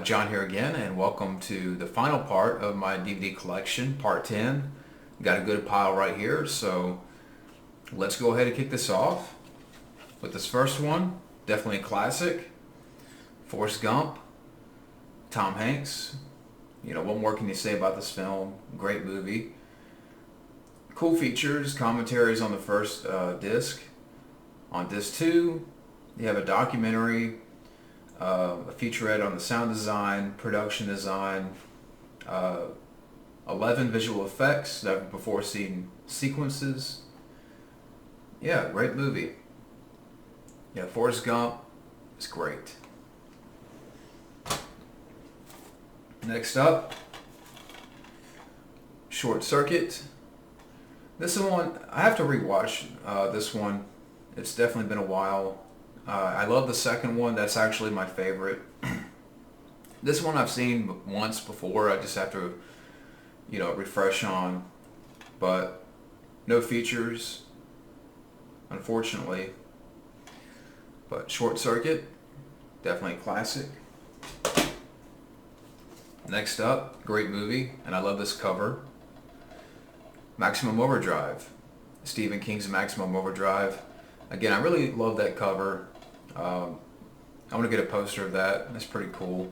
John here again, and welcome to the final part of my DVD collection, part 10. Got a good pile right here, so let's go ahead and kick this off with this first one. Definitely a classic. Forrest Gump, Tom Hanks. You know, what more can you say about this film? Great movie. Cool features, commentaries on the first disc. On disc 2, you have a documentary, a featurette on the sound design, production design, 11 visual effects, never before seen sequences. Yeah, great movie. Yeah, Forrest Gump is great. Next up, Short Circuit. This one, I have to rewatch this one. It's definitely been a while. I love the second one. That's actually my favorite. This one I've seen once before. I just have to, refresh on. But no features, unfortunately. But Short Circuit, definitely a classic. Next up, great movie, and I love this cover. Maximum Overdrive. Stephen King's Maximum Overdrive. Again, I really love that cover. I want to get a poster of that. That's pretty cool.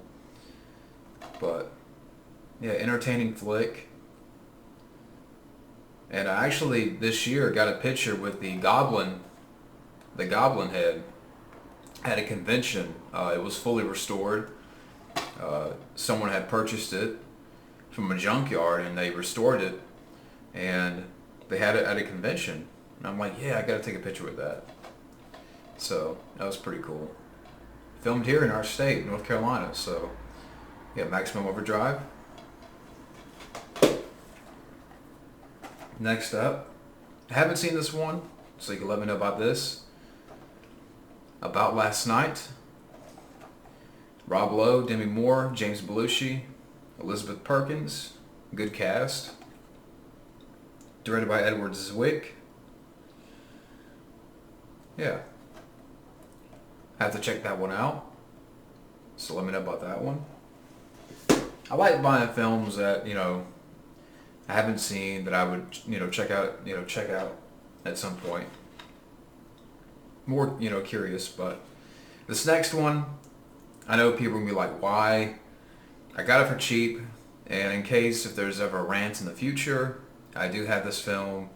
But yeah, entertaining flick. And I actually this year got a picture with the Goblin head at a convention. It was fully restored. Someone had purchased it from a junkyard and they restored it, and they had it at a convention. And I'm like, yeah, I got to take a picture with that. So that was pretty cool. Filmed here in our state, North Carolina. So yeah, Maximum Overdrive. Next up, I haven't seen this one, so you can let me know about this. About Last Night. Rob Lowe, Demi Moore, James Belushi, Elizabeth Perkins. Good cast. Directed by Edward Zwick. Yeah. Have to check that one out. So let me know about that one. I like buying films that, I haven't seen that I would, check out at some point. More, curious, but this next one, I know people are going to be like, why? I got it for cheap, and in case if there's ever a rant in the future, I do have this film,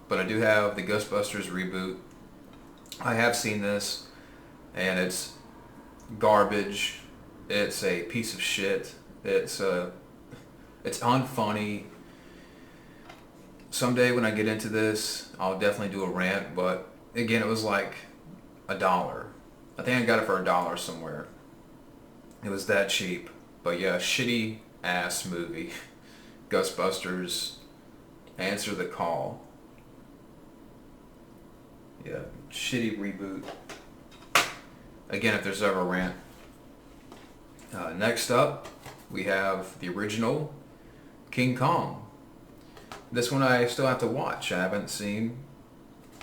but I do have the Ghostbusters reboot. I have seen this, and it's garbage. It's a piece of shit. It's unfunny. Someday when I get into this, I'll definitely do a rant, but again, it was like $1. I think I got it for $1 somewhere. It was that cheap. But yeah, shitty ass movie. Ghostbusters, Answer the Call. Yeah, shitty reboot. Again, if there's ever a rant. Next up, we have the original King Kong. This one I still have to watch. I haven't seen.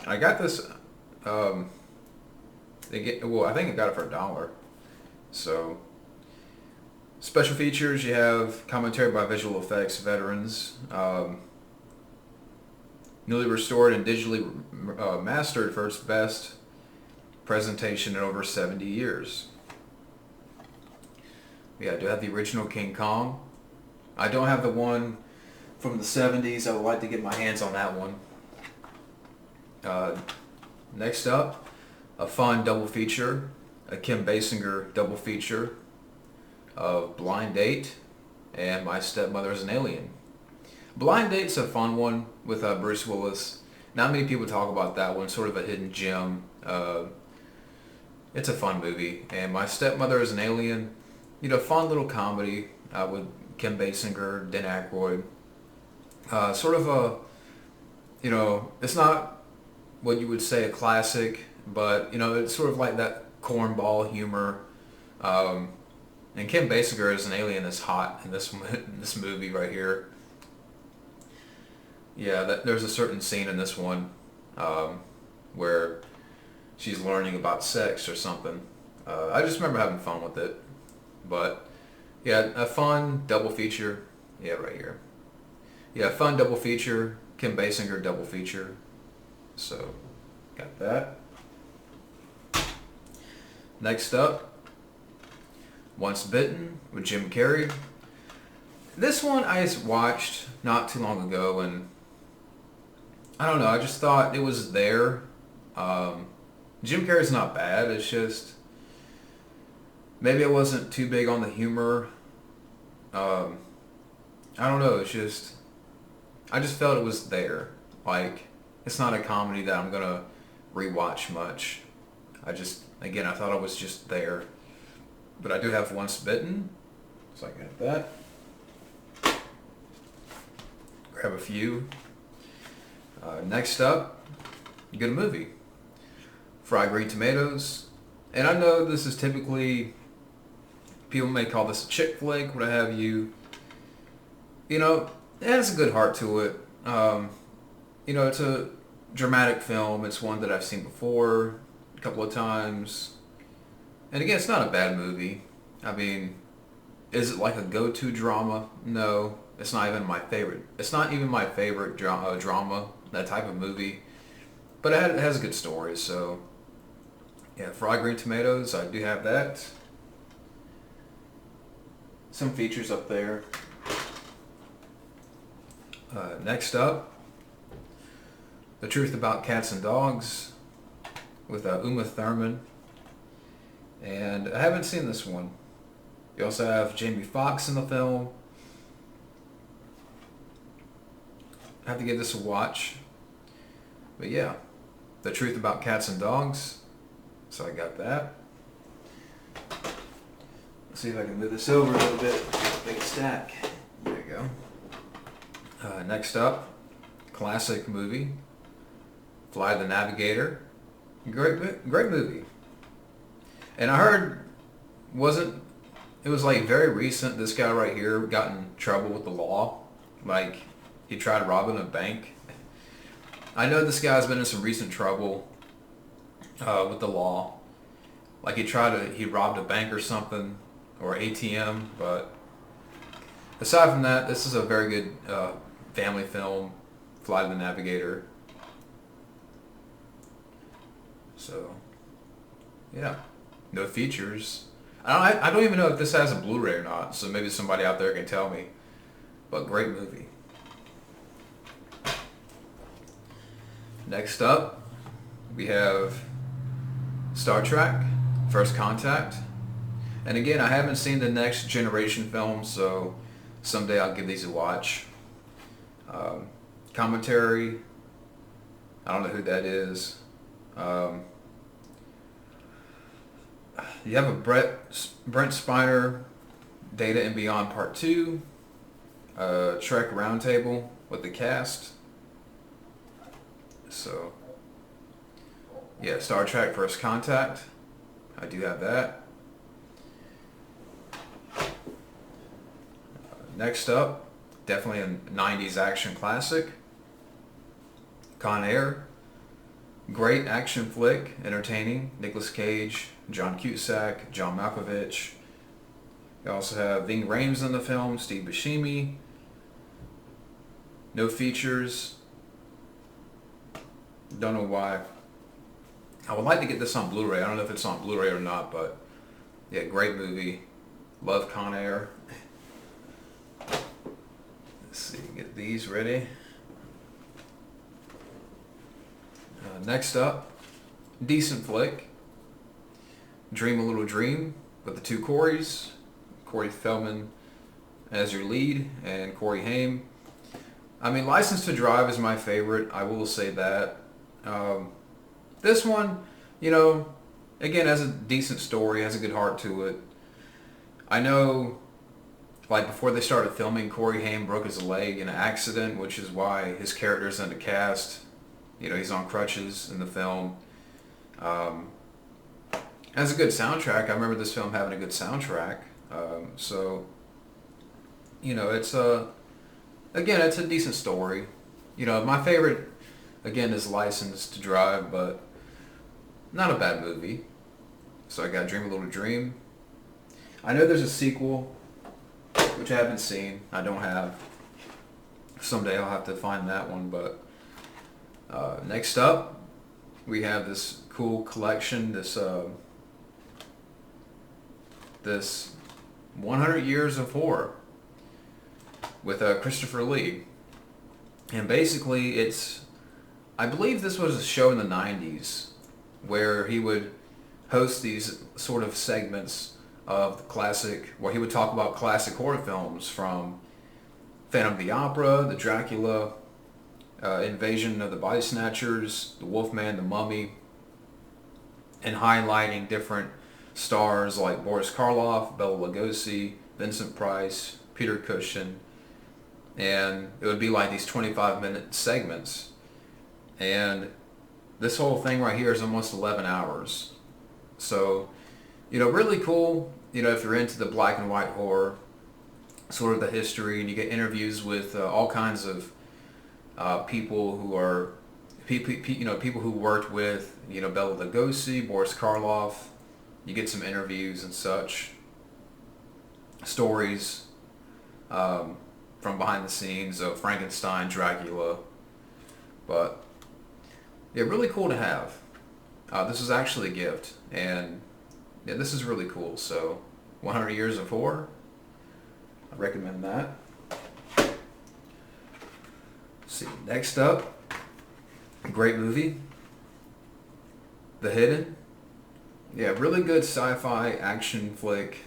I got this. I think I got it for $1. So, special features. You have commentary by visual effects veterans. Newly restored and digitally mastered for its best presentation in over 70 years. Yeah, I do have the original King Kong. I don't have the one from the 70s. I would like to get my hands on that one. Next up, a fun double feature, a Kim Basinger double feature of Blind Date and My Stepmother is an Alien. Blind Date's a fun one with Bruce Willis. Not many people talk about that one, sort of a hidden gem. It's a fun movie. And My Stepmother is an Alien, fun little comedy with Kim Basinger, Dan Aykroyd. Sort of a, it's not what you would say a classic, but, it's sort of like that cornball humor. And Kim Basinger as an alien is hot in this movie right here. Yeah, there's a certain scene in this one where she's learning about sex or something. I just remember having fun with it. But yeah, a fun double feature. Yeah, right here. Yeah, fun double feature. Kim Basinger double feature. So, got that. Next up, Once Bitten with Jim Carrey. This one I watched not too long ago, and I don't know, I just thought it was there. Jim Carrey's not bad, it's just maybe I wasn't too big on the humor. I don't know, it's just I just felt it was there. Like, it's not a comedy that I'm gonna rewatch much. Again, I thought it was just there. But I do have Once Bitten, so I got that. Grab a few. Next up, get a movie. Fried Green Tomatoes. And I know this is typically, people may call this a chick flick, what have you. You know, it has a good heart to it. You know, it's a dramatic film. It's one that I've seen before a couple of times. And again, it's not a bad movie. I mean, is it like a go-to drama? No, it's not even my favorite. It's not even my favorite drama, that type of movie. But it has a good story, so yeah, Fried Green Tomatoes, I do have that. Some features up there. Next up, The Truth About Cats and Dogs with Uma Thurman. And I haven't seen this one. You also have Jamie Foxx in the film. I have to give this a watch. But yeah, The Truth About Cats and Dogs. So I got that. Let's see if I can move this over a little bit. Big stack. There you go. Next up, classic movie, Fly the Navigator. Great movie. And I heard it was like very recent, this guy right here got in trouble with the law. Like, he tried robbing a bank. I know this guy's been in some recent trouble with the law. Like, he robbed a bank or something, or ATM, but aside from that, this is a very good family film, Fly the Navigator. So, yeah. No features. I don't even know if this has a Blu-ray or not, so maybe somebody out there can tell me. But great movie. Next up, we have Star Trek, First Contact. And again, I haven't seen the Next Generation films, so someday I'll give these a watch. Commentary, I don't know who that is. You have a Brent Spiner, Data and Beyond Part 2, Trek Roundtable with the cast. So, yeah, Star Trek First Contact. I do have that. Next up, definitely a 90s action classic, Con Air. Great action flick, entertaining. Nicolas Cage, John Cusack, John Malkovich. You also have Ving Rhames in the film, Steve Buscemi. No features. Don't know why. I would like to get this on Blu-ray. I don't know if it's on Blu-ray or not, but yeah, great movie. Love Con Air. Let's see, get these ready. Next up, decent flick, Dream a Little Dream with the two Coreys, Corey Feldman as your lead and Corey Haim. I mean, License to Drive is my favorite, I will say that. This one, you know, again, has a decent story, has a good heart to it. I know, like, before they started filming, Corey Haim broke his leg in an accident, which is why his character's in the cast. You know, he's on crutches in the film. Has a good soundtrack. I remember this film having a good soundtrack. So, you know, again, it's a decent story. You know, my favorite, again, is License to Drive, but not a bad movie. So I got Dream a Little Dream. I know there's a sequel, which I haven't seen. I don't have. Someday I'll have to find that one. But next up, we have this cool collection. This 100 Years of Horror with Christopher Lee. And basically I believe this was a show in the 90s where he would host these sort of segments of the classic, where he would talk about classic horror films from Phantom of the Opera, the Dracula, Invasion of the Body Snatchers, the Wolfman, the Mummy, and highlighting different stars like Boris Karloff, Bela Lugosi, Vincent Price, Peter Cushing, and it would be like these 25-minute segments. And this whole thing right here is almost 11 hours. So, really cool, if you're into the black and white horror, sort of the history, and you get interviews with all kinds of people who are, people who worked with, Bela Lugosi, Boris Karloff. You get some interviews and such, stories from behind the scenes of Frankenstein, Dracula. But yeah, really cool to have. This is actually a gift, and yeah, this is really cool. So 100 Years of Horror, I recommend that. Let's see, next up, great movie, The Hidden. Yeah, really good sci-fi action flick.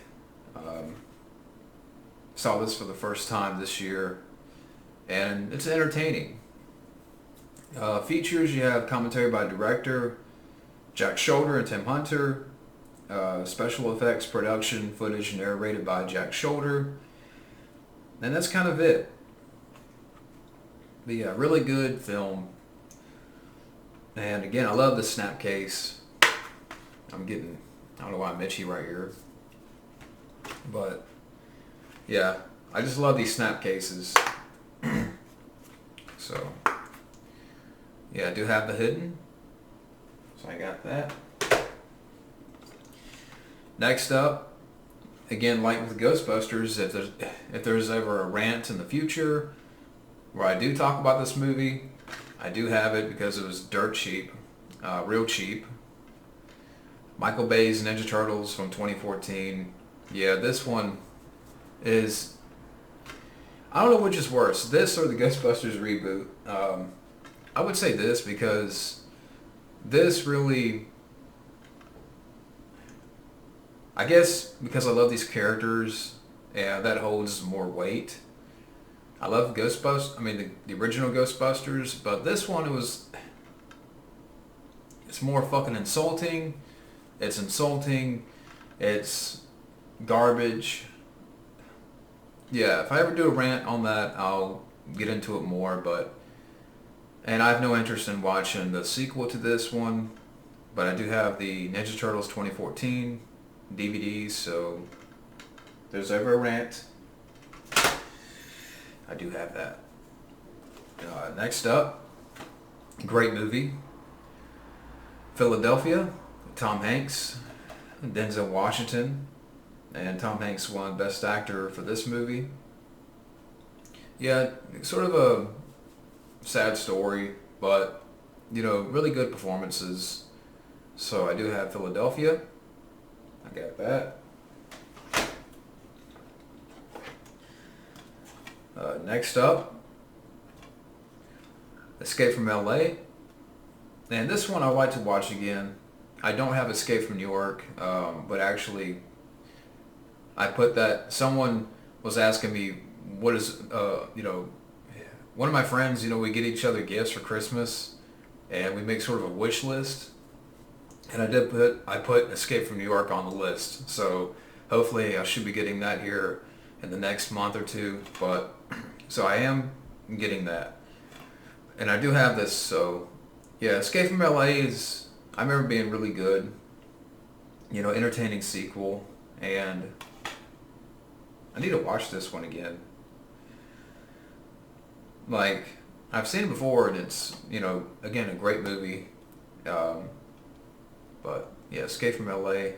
Saw this for the first time this year, and it's entertaining. Features, you have commentary by director Jack Shoulder and Tim Hunter. Special effects, production, footage narrated by Jack Shoulder. And that's kind of it. But yeah, really good film. And again, I love the snap case. I don't know why I'm itchy right here. But yeah, I just love these snap cases. So yeah, I do have The Hidden. So I got that. Next up, again, like with Ghostbusters, if there's ever a rant in the future where I do talk about this movie, I do have it because it was dirt cheap, real cheap. Michael Bay's Ninja Turtles from 2014. Yeah, this one is, I don't know which is worse, this or the Ghostbusters reboot. I would say this because this really, I guess because I love these characters, and that holds more weight. I love the original Ghostbusters, but this one, it's more fucking insulting. It's insulting. It's garbage. Yeah, if I ever do a rant on that, I'll get into it more, and I have no interest in watching the sequel to this one, but I do have the Ninja Turtles 2014 DVDs, so if there's ever a rant, I do have that. Next up, great movie, Philadelphia, Tom Hanks, Denzel Washington, and Tom Hanks won Best Actor for this movie. Yeah, sort of a sad story, but really good performances. So I do have Philadelphia. I got that. Next up, Escape from LA. And this one I like to watch again. I don't have Escape from New York, but actually I put that, someone was asking me, what is, one of my friends, we get each other gifts for Christmas, and we make sort of a wish list. And I put Escape from New York on the list. So hopefully I should be getting that here in the next month or two. But so I am getting that. And I do have this, so yeah, Escape from LA I remember being really good. Entertaining sequel, and I need to watch this one again. Like, I've seen it before, and it's, again, a great movie. But yeah, Escape from LA,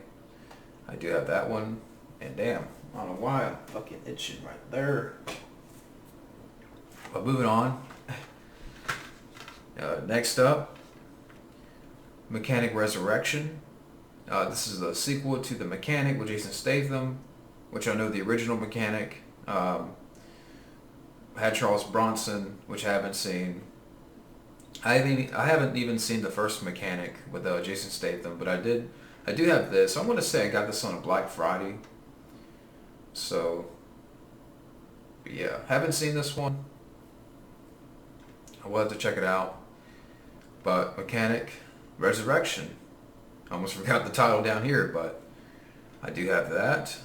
I do have that one. And damn, I don't know why I'm fucking itching right there. But moving on. Next up, Mechanic Resurrection. This is a sequel to The Mechanic with Jason Statham, which I know the original Mechanic had Charles Bronson, which I haven't seen. I haven't even seen the first Mechanic with Jason Statham, but I do have this. I want to say I got this on a Black Friday. So, yeah, haven't seen this one. I will have to check it out. But Mechanic Resurrection. I almost forgot the title down here, but I do have that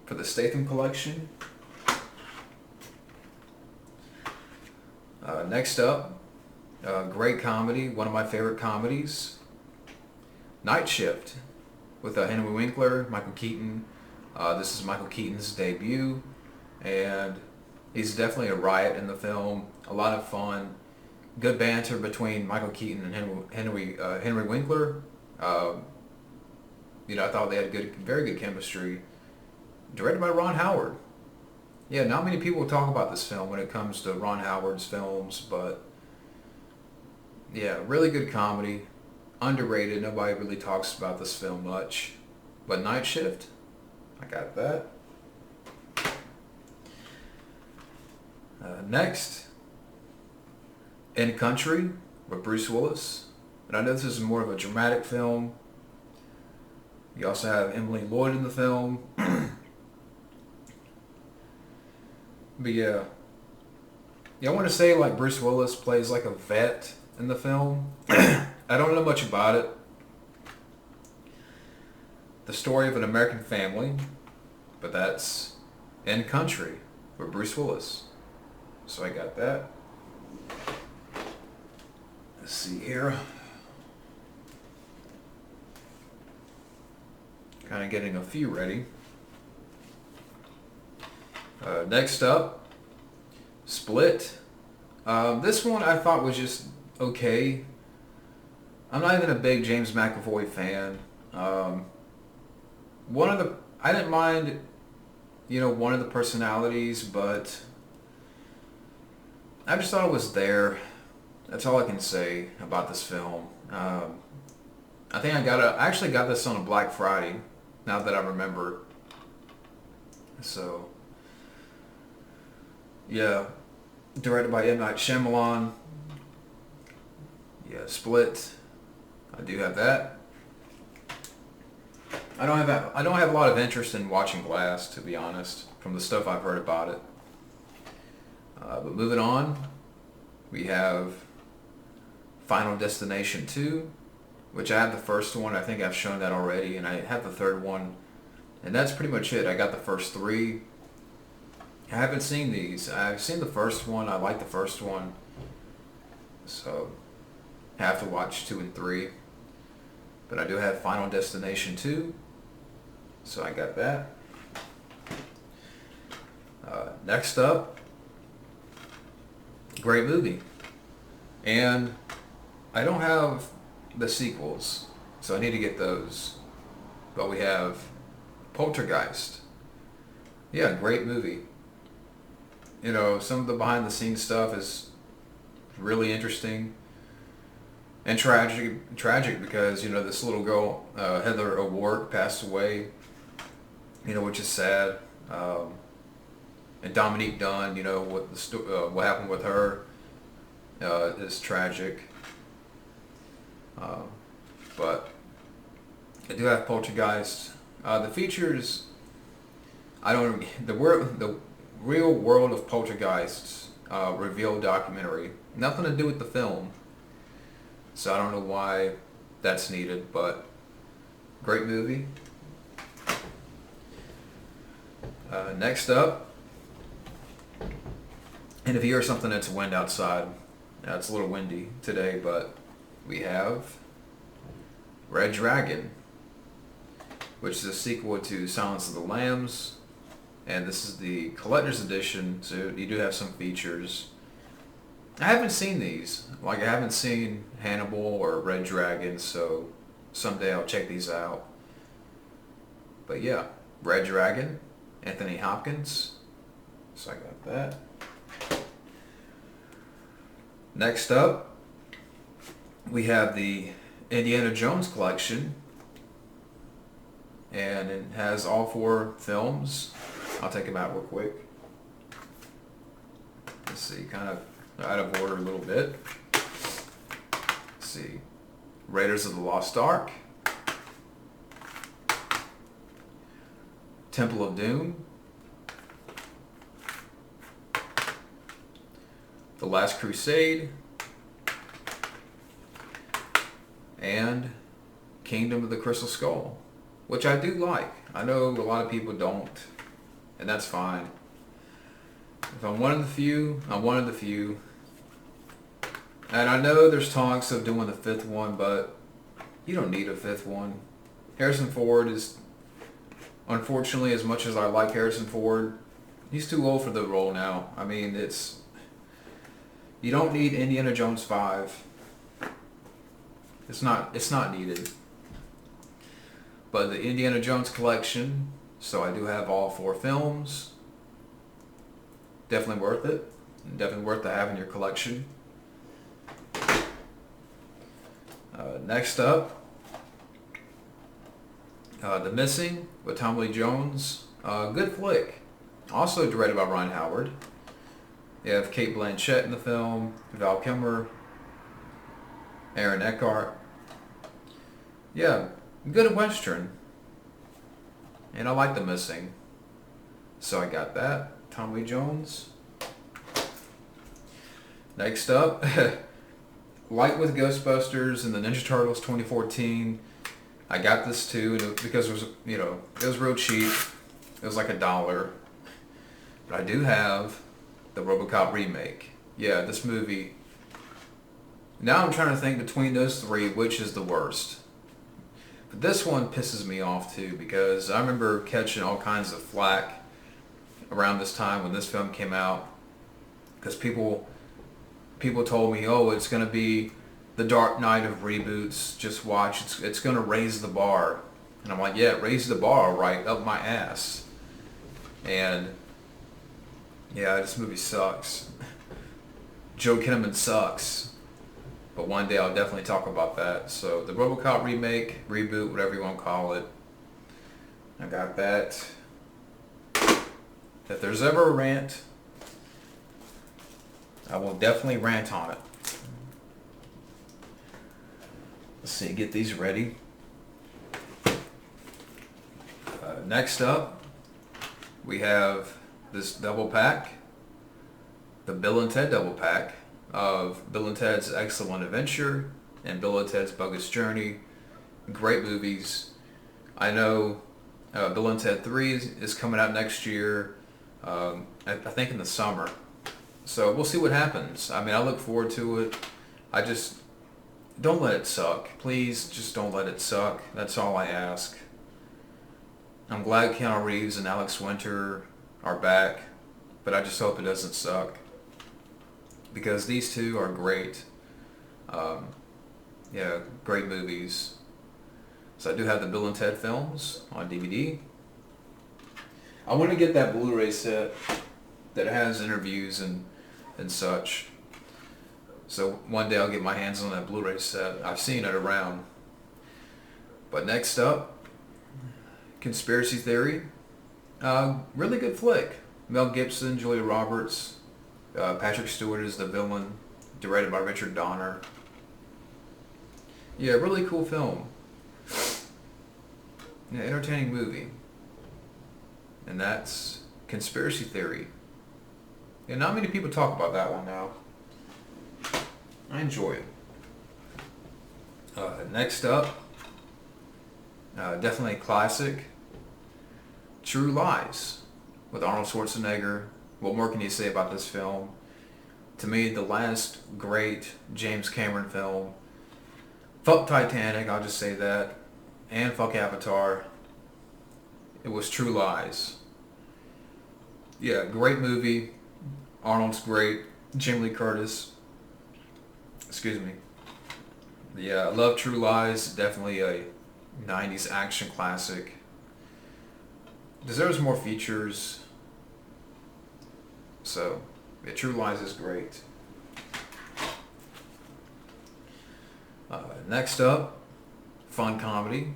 for the Statham collection. Next up, great comedy, one of my favorite comedies, Night Shift, with Henry Winkler, Michael Keaton. This is Michael Keaton's debut, and he's definitely a riot in the film. A lot of fun, good banter between Michael Keaton and Henry Winkler. I thought they had very good chemistry. Directed by Ron Howard. Yeah, not many people talk about this film when it comes to Ron Howard's films, but yeah, really good comedy. Underrated. Nobody really talks about this film much. But Night Shift, I got that. Next, In Country with Bruce Willis. And I know this is more of a dramatic film. You also have Emily Lloyd in the film. But yeah, I want to say like Bruce Willis plays like a vet in the film. I don't know much about it. The story of an American family, but that's In Country with Bruce Willis. So I got that. Let's see here. Kind of getting a few ready. Next up, Split. This one I thought was just okay. I'm not even a big James McAvoy fan. I didn't mind, one of the personalities, but I just thought it was there. That's all I can say about this film. I think I actually got this on a Black Friday, now that I remember. So, yeah, directed by M. Night Shyamalan. Yeah, Split. I do have that. I don't have a lot of interest in watching Glass, to be honest, from the stuff I've heard about it. But moving on, we have Final Destination 2, which I have the first one. I think I've shown that already, and I have the third one, and that's pretty much it. I got the first three. I haven't seen these. I've seen the first one. I like the first one, so I have to watch 2 and 3. But I do have Final Destination 2, so I got that. Next up, great movie. And I don't have the sequels, so I need to get those. But we have Poltergeist. Yeah, great movie. Some of the behind the scenes stuff is really interesting and tragic because, this little girl, Heather O'Rourke, passed away, which is sad. And Dominique Dunn, what happened with her is tragic. But I do have Poltergeist. The features, the Real World of Poltergeists reveal documentary. Nothing to do with the film. So I don't know why that's needed, but great movie. Next up, and if you hear something, it's wind outside. It's a little windy today, but we have Red Dragon, which is a sequel to Silence of the Lambs, and this is the collector's edition, so you do have some features. I haven't seen these. I haven't seen Hannibal or Red Dragon, so someday I'll check these out. But yeah, Red Dragon, Anthony Hopkins. So I got that. Next up, we have the Indiana Jones collection. And it has all 4 films. I'll take them out real quick. Let's see, kind of out of order a little bit. Let's see. Raiders of the Lost Ark. Temple of Doom. The Last Crusade. And Kingdom of the Crystal Skull, which I do like. I know a lot of people don't, and that's fine. If I'm one of the few, I'm one of the few. And I know there's talks of doing the 5th one, but you don't need a 5th one. Harrison Ford is, unfortunately, as much as I like Harrison Ford, he's too old for the role now. I mean, you don't need Indiana Jones 5. It's not needed. But the Indiana Jones collection, so I do have all 4 films. Definitely worth it. Definitely worth to have in your collection. Next up, The Missing with Tommy Lee Jones. Good flick. Also directed by Ron Howard. You have Cate Blanchett in the film, Val Kilmer, Aaron Eckhart. Yeah, good Western. And I like The Missing. So I got that. Tommy Lee Jones. Next up, like with Ghostbusters and the Ninja Turtles 2014, I got this too, and because it was, it was real cheap. It was like $1. But I do have the RoboCop remake. Yeah, this movie. Now I'm trying to think between those 3, which is the worst. But this one pisses me off too, because I remember catching all kinds of flack around this time when this film came out, because people told me, oh, it's going to be the Dark Knight of reboots, just watch, it's going to raise the bar. And I'm like, yeah, raise the bar right up my ass. And yeah, this movie sucks. Joe Kinnaman sucks. But one day I'll definitely talk about that. So the RoboCop remake, reboot, whatever you want to call it, I got that. If there's ever a rant, I will definitely rant on it. Let's see, get these ready. Next up, we have this double pack, the Bill and Ted double pack of Bill and Ted's Excellent Adventure and Bill and Ted's Bogus Journey. Great movies. I know Bill and Ted 3 is coming out next year, I think in the summer. So we'll see what happens. I mean, I look forward to it. I just, don't let it suck. Please, just don't let it suck. That's all I ask. I'm glad Keanu Reeves and Alex Winter are back, but I just hope it doesn't suck, because these two are great. Yeah, great movies. So I do have the Bill and Ted films on DVD. I want to get that Blu-ray set that has interviews and such. So one day I'll get my hands on that Blu-ray set. I've seen it around. But next up, Conspiracy Theory. Really good flick. Mel Gibson, Julia Roberts, Patrick Stewart is the villain, directed by Richard Donner. Yeah, really cool film. Yeah, entertaining movie. And that's Conspiracy Theory. Yeah, not many people talk about that one now. I enjoy it. Next up, definitely a classic, True Lies with Arnold Schwarzenegger. What more can you say about this film? To me, the last great James Cameron film. Fuck Titanic, I'll just say that. And fuck Avatar. It was True Lies. Yeah, great movie. Arnold's great. Jamie Lee Curtis. Excuse me. Yeah, I love True Lies. Definitely a 90s action classic. deserves more features. So, yeah, True Lies is great. Next up, fun comedy,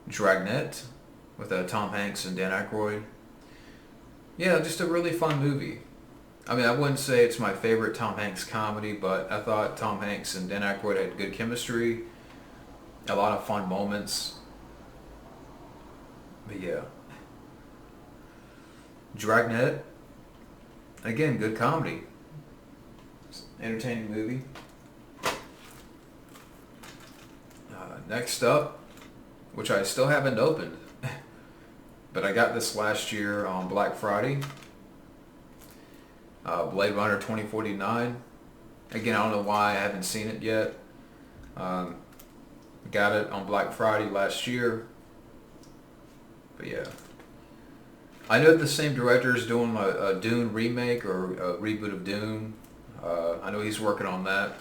Dragnet, with Tom Hanks and Dan Aykroyd. Yeah, just a really fun movie. I mean, I wouldn't say it's my favorite Tom Hanks comedy, but I thought Tom Hanks and Dan Aykroyd had good chemistry, a lot of fun moments. But yeah. Dragnet, again, good comedy. Entertaining movie. Next up, which I still haven't opened, but I got this last year on Black Friday. Blade Runner 2049. Again, I don't know why I haven't seen it yet. Got it on Black Friday last year. But yeah. I know the same director is doing a Dune remake or a reboot of Dune. I know he's working on that.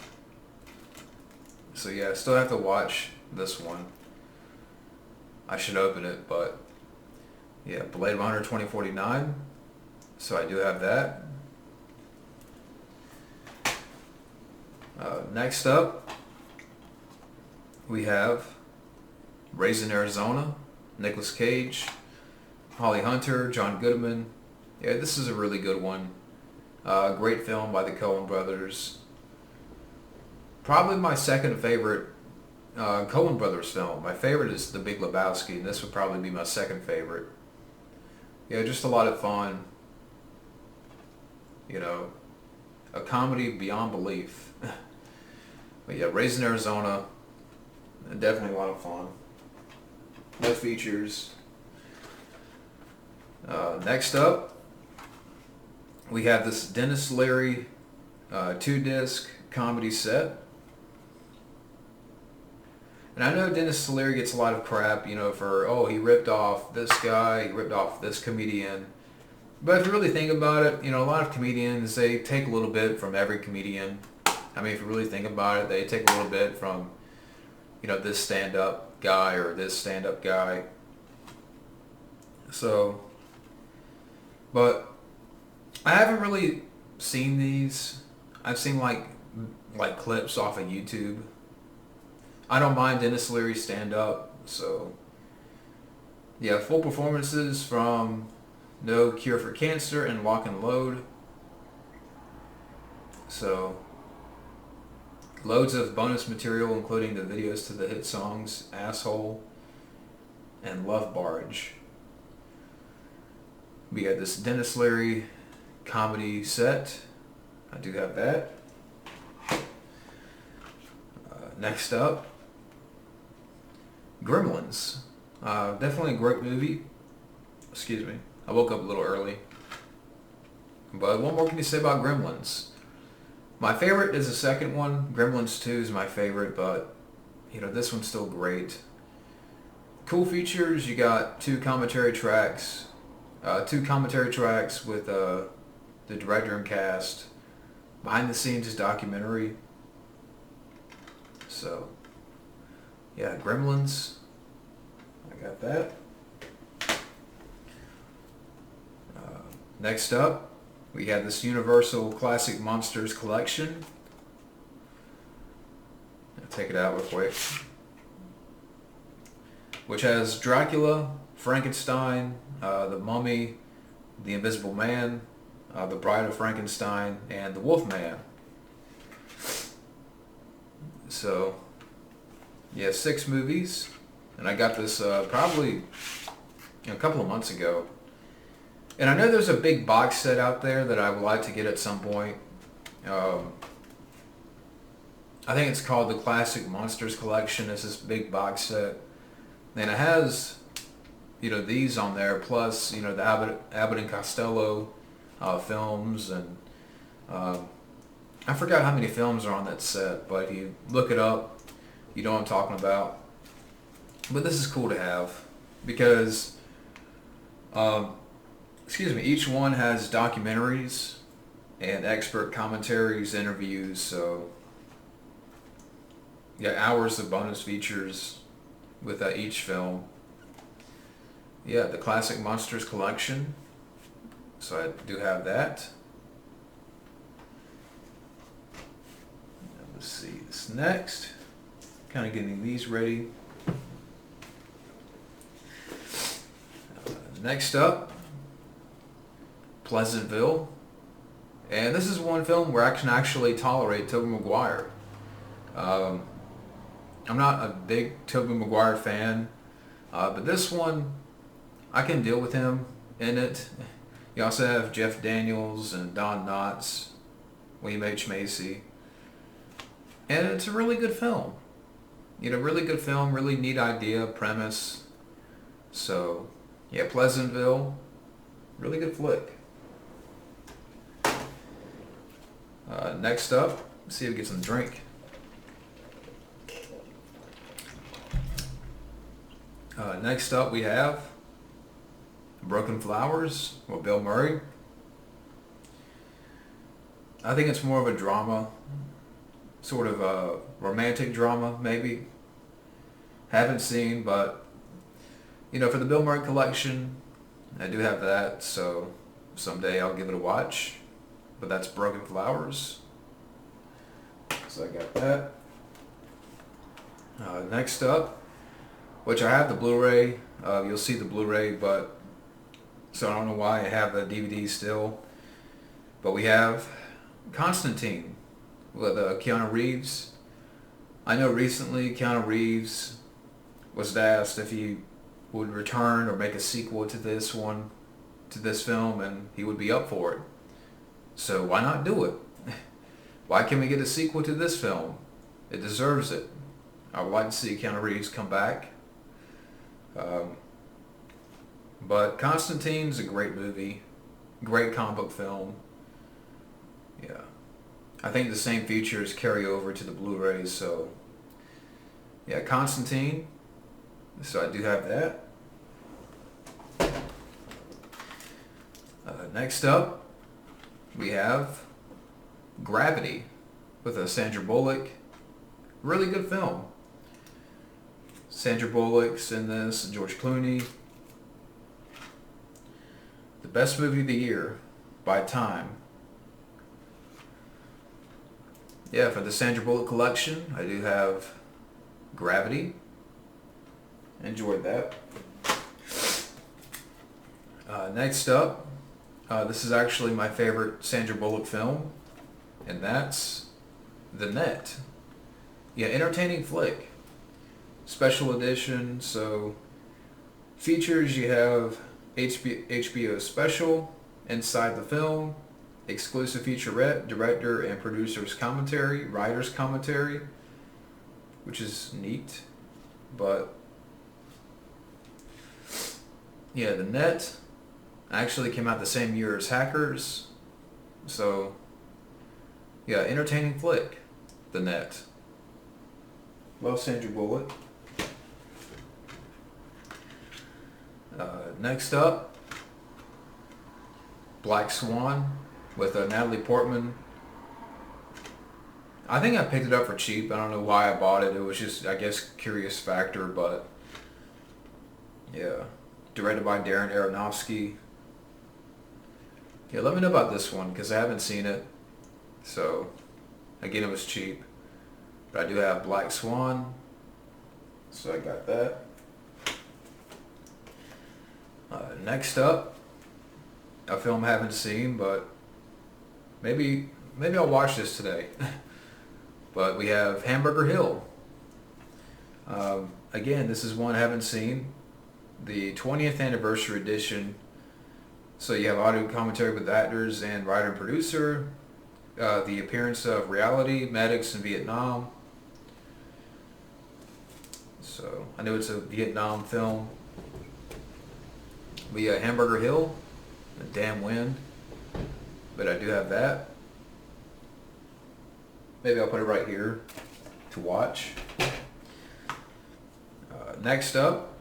So yeah, I still have to watch this one. I should open it, but yeah, Blade Runner 2049. So I do have that. Next up, we have Raising Arizona, Nicolas Cage, Holly Hunter, John Goodman. Yeah, this is a really good one. Great film by the Coen brothers. Probably my second favorite Coen brothers film. My favorite is The Big Lebowski, and this would probably be my second favorite. Yeah, just a lot of fun. You know, a comedy beyond belief. But yeah, Raising Arizona, definitely a lot of fun. No features. Next up, we have this Dennis Leary 2-disc comedy set. And I know Dennis Leary gets a lot of crap, you know, for, oh, he ripped off this guy, he ripped off this comedian. But if you really think about it, you know, a lot of comedians, they take a little bit from every comedian. I mean, if you really think about it, they take a little bit from, you know, this stand-up guy or this stand-up guy. So, but I haven't really seen these. I've seen like clips off of YouTube. I don't mind Dennis Leary stand-up, so yeah, full performances from No Cure for Cancer and Lock and Load. So loads of bonus material, including the videos to the hit songs Asshole and Love Barge. We got this Dennis Leary comedy set. I do have that. Next up, Gremlins. Definitely a great movie. Excuse me. I woke up a little early. But what more can you say about Gremlins? My favorite is the second one. Gremlins 2 is my favorite, but you know, this one's still great. Cool features, you got two commentary tracks with the director and cast. Behind the scenes is documentary. So yeah, Gremlins. I got that. Next up, we have this Universal Classic Monsters collection. I'll take it out real quick. Which has Dracula, Frankenstein, the Mummy, the Invisible Man, the Bride of Frankenstein, and the Wolfman. So, yeah, 6 movies. And I got this probably a couple of months ago. And I know there's a big box set out there that I would like to get at some point. I think it's called the Classic Monsters Collection. It's this big box set. And it has, you know, these on there, plus, you know, the Abbott and Costello films. And I forgot how many films are on that set, but you look it up, you know what I'm talking about. But this is cool to have because... each one has documentaries and expert commentaries, interviews, so yeah, hours of bonus features with each film. Yeah, the Classic Monsters collection. So I do have that. Let's see this next. Kind of getting these ready. Next up, Pleasantville. And this is one film where I can actually tolerate Tobey Maguire. I'm not a big Tobey Maguire fan, but this one, I can deal with him in it. You also have Jeff Daniels and Don Knotts, William H. Macy. And it's a really good film. You know, really good film, really neat idea, premise. So, yeah, Pleasantville, really good flick. Next up, let's see if we get some drink. Next up we have Broken Flowers with Bill Murray. I think it's more of a drama, sort of a romantic drama maybe. Haven't seen, but you know, for the Bill Murray collection, I do have that, so someday I'll give it a watch. But that's Broken Flowers. So I got that. Next up, which I have the Blu-ray. You'll see the Blu-ray, but so I don't know why I have the DVD still. But we have Constantine with Keanu Reeves. I know recently Keanu Reeves was asked if he would return or make a sequel to this one, to this film, and he would be up for it. So why not do it? Why can't we get a sequel to this film? It deserves it. I would like to see Keanu Reeves come back. But Constantine's a great movie. Great comic book film. Yeah. I think the same features carry over to the Blu-rays, so yeah, Constantine. So I do have that. Next up, we have Gravity with Sandra Bullock. Really good film. Sandra Bullock's in this, George Clooney. The best movie of the year by Time. Yeah, for the Sandra Bullock collection, I do have Gravity. Enjoyed that. Next up, this is actually my favorite Sandra Bullock film, and that's The Net. Yeah, entertaining flick. Special edition, so features, you have HBO special, inside the film, exclusive featurette, director and producer's commentary, writer's commentary, which is neat. But yeah, The Net actually came out the same year as Hackers. So yeah, entertaining flick, The Net. Love Sandra Bullock. Next up, Black Swan with Natalie Portman. I think I picked it up for cheap. I don't know why I bought it. It was just, I guess, curious factor, but yeah. Directed by Darren Aronofsky. Yeah, let me know about this one, because I haven't seen it. So, again, it was cheap. But I do have Black Swan. So I got that. Next up, a film I haven't seen, but maybe I'll watch this today. But we have Hamburger Hill. Again, this is one I haven't seen. The 20th anniversary edition. So you have audio commentary with actors and writer and producer. The appearance of reality medics in Vietnam. So I know it's a Vietnam film. We Hamburger Hill, a damn wind, but I do have that. Maybe I'll put it right here to watch. Next up,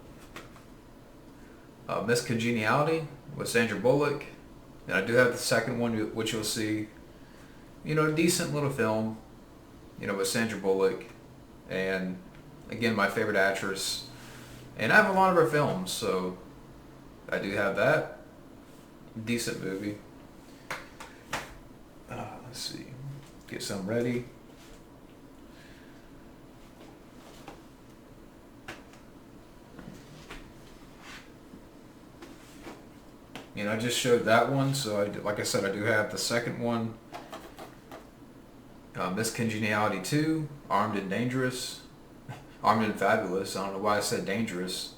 Miss Congeniality with Sandra Bullock, and I do have the second one, which you'll see. You know, a decent little film, you know, with Sandra Bullock, and again, my favorite actress. And I have a lot of her films, so I do have that. Decent movie. Let's see. Get some ready. And I just showed that one, so like I said, I do have the second one. Miss Congeniality 2, Armed and Dangerous. Armed and Fabulous. I don't know why I said dangerous.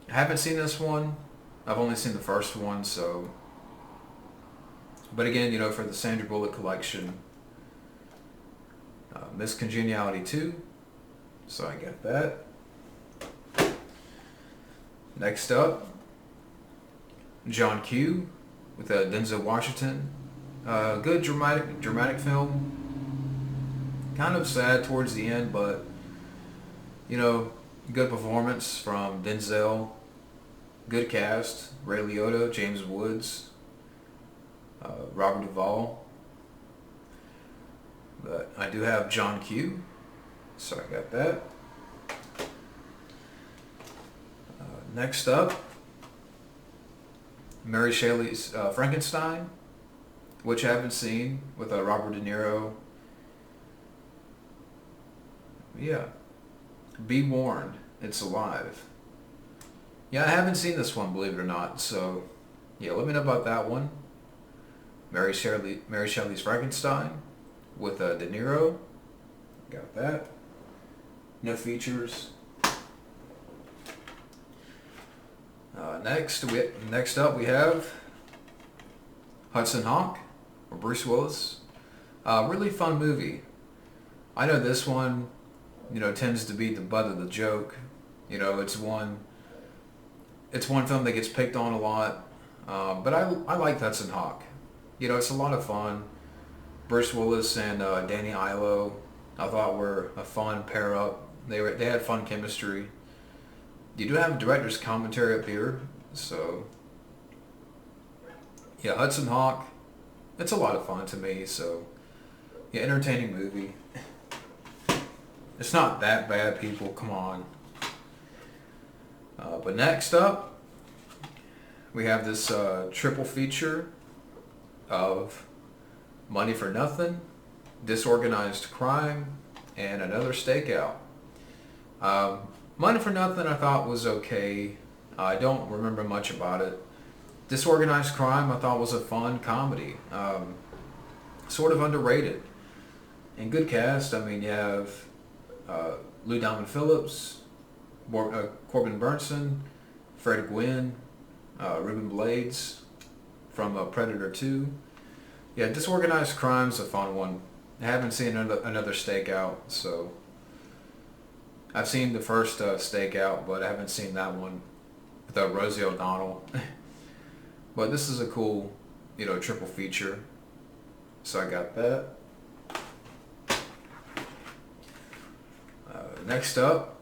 I haven't seen this one. I've only seen the first one, so... But again, you know, for the Sandra Bullock collection, Miss Congeniality 2. So I got that. Next up, John Q with Denzel Washington. Good dramatic film. Kind of sad towards the end, but you know, good performance from Denzel. Good cast: Ray Liotta, James Woods, Robert Duvall. But I do have John Q, so I got that. Next up, Mary Shelley's Frankenstein, which I haven't seen, with Robert De Niro. Yeah. Be warned, it's alive. Yeah, I haven't seen this one, believe it or not, so yeah, let me know about that one. Mary Shelley's Frankenstein with De Niro. Got that. No features. Next up we have Hudson Hawk or Bruce Willis. Really fun movie. I know this one, you know, tends to be the butt of the joke. You know, it's one film that gets picked on a lot. But I like Hudson Hawk. You know, it's a lot of fun. Bruce Willis and Danny Aiello, I thought, were a fun pair up. They had fun chemistry. You do have director's commentary up here, so yeah, Hudson Hawk. It's a lot of fun to me. So yeah, entertaining movie. It's not that bad, people. Come on. But next up, we have this triple feature of Money for Nothing, Disorganized Crime, and Another Stakeout. Money for Nothing I thought was okay. I don't remember much about it. Disorganized Crime I thought was a fun comedy. Sort of underrated. And good cast. I mean, you have Lou Diamond Phillips, Corbin Burnson, Fred Gwynn, Ruben Blades from Predator 2. Yeah, Disorganized Crime's a fun one. I haven't seen another Stakeout, so I've seen the first Stakeout, but I haven't seen that one with Rosie O'Donnell. But this is a cool, you know, triple feature. So I got that. Next up,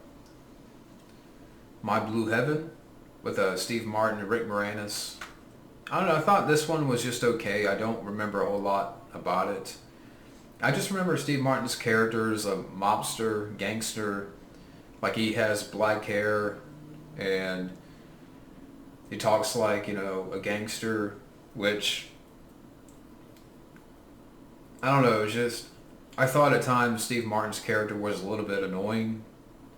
My Blue Heaven with Steve Martin and Rick Moranis. I don't know, I thought this one was just okay. I don't remember a whole lot about it. I just remember Steve Martin's character is a mobster, gangster. Like, he has black hair and he talks like, you know, a gangster, which, I don't know, it's just, I thought at times Steve Martin's character was a little bit annoying,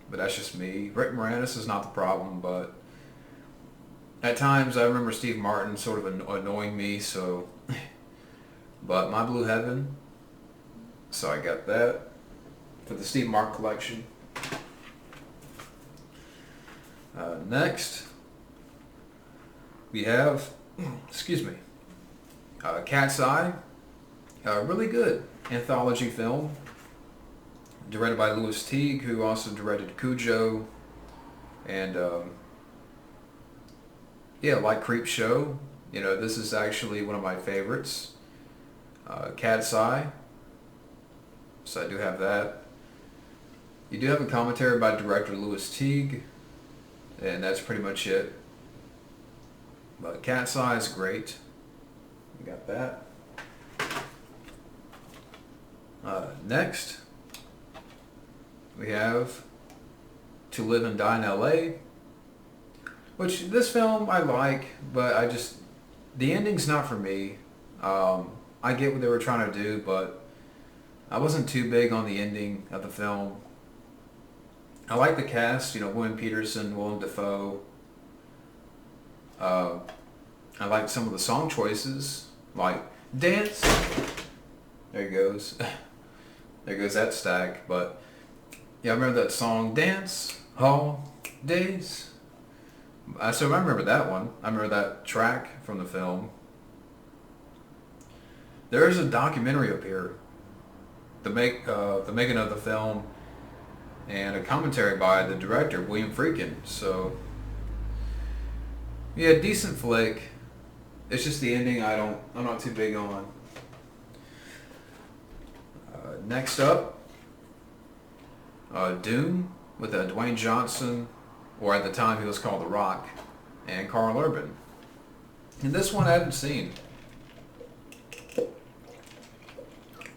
but that's just me. Rick Moranis is not the problem, but at times I remember Steve Martin sort of annoying me, so, but My Blue Heaven, so I got that for the Steve Martin collection. Next, we have, excuse me, Cat's Eye, really good anthology film, directed by Louis Teague, who also directed Cujo, and yeah, like Creep Show. You know, this is actually one of my favorites. Cat's Eye. So I do have that. You do have a commentary by director Louis Teague, and that's pretty much it. But Cat's Eye is great. You got that. Next, we have To Live and Die in L.A. Which this film I like, but the ending's not for me. I get what they were trying to do, but I wasn't too big on the ending of the film. I like the cast, William Peterson, Willem Dafoe. I like some of the song choices, like Dance. There he goes. There goes that stack. But yeah, I remember that song, Dance Hall Days. So I remember that one. I remember that track from the film. There is a documentary up here, the making of the film, and a commentary by the director, William Friedkin. So yeah, decent flick. It's just the ending I'm not too big on. Next up, Dune with Dwayne Johnson, or at the time he was called The Rock, and Karl Urban. And this one I haven't seen.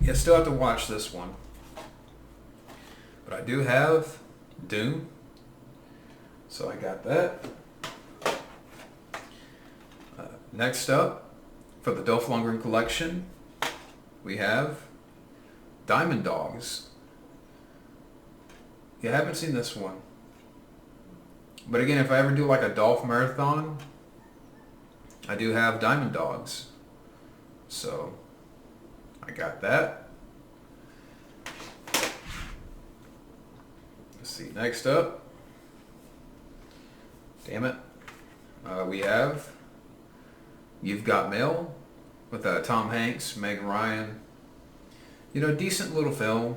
Yeah, still have to watch this one. But I do have Dune, so I got that. Next up, for the Dolph Lundgren collection, we have Diamond Dogs. Yeah, I haven't seen this one. But again, if I ever do like a Dolph marathon, I do have Diamond Dogs. So, I got that. Let's see, next up. Damn it. We have You've Got Mail with Tom Hanks, Meg Ryan. Decent little film.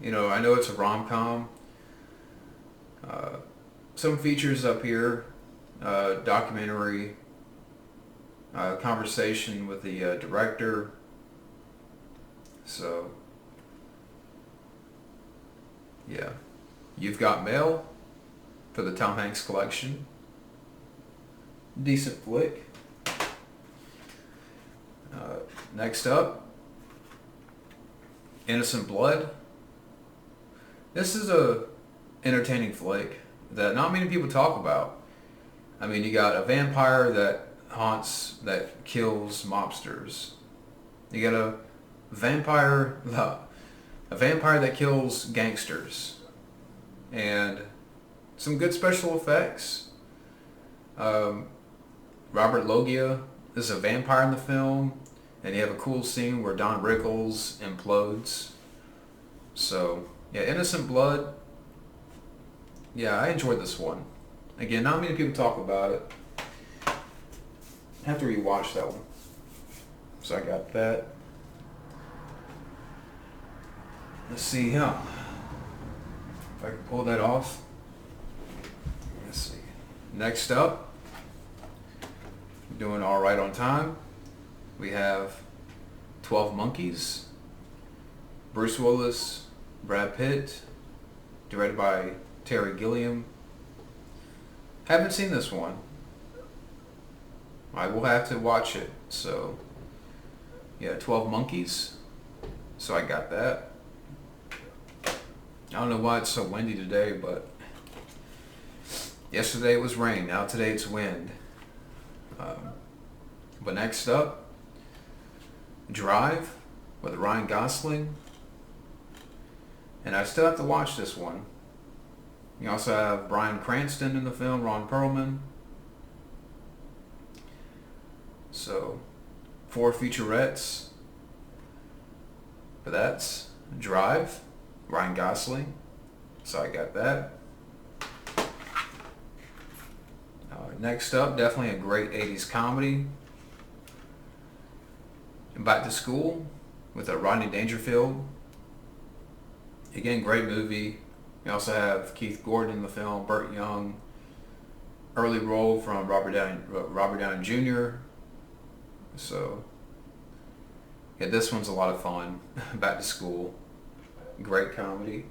I know it's a rom-com. Some features up here, documentary, conversation with the director. So, yeah. You've Got Mail for the Tom Hanks collection. Decent flick. Next up, Innocent Blood. This is a entertaining flick that not many people talk about. I mean, you got a vampire that kills mobsters. You got a vampire that kills gangsters, and some good special effects. Robert Loggia is a vampire in the film, and you have a cool scene where Don Rickles implodes. So, yeah, Innocent Blood. Yeah, I enjoyed this one. Again, not many people talk about it. I have to rewatch that one. So I got that. Let's see, if I can pull that off. Let's see. Next up, doing all right on time, we have 12 Monkeys, Bruce Willis, Brad Pitt, directed by Terry Gilliam. Haven't seen this one. I will have to watch it. So, yeah, 12 Monkeys. So I got that. I don't know why it's so windy today, but yesterday it was rain. Now today it's wind. But next up, Drive with Ryan Gosling. And I still have to watch this one. You also have Bryan Cranston in the film, Ron Perlman. So, 4 featurettes. But that's Drive, Ryan Gosling. So I got that. Next up, definitely a great 80s comedy. Back to School with Rodney Dangerfield. Again, great movie. You also have Keith Gordon in the film, Burt Young. Early role from Robert Downey Jr. So, yeah, this one's a lot of fun. Back to School. Great comedy.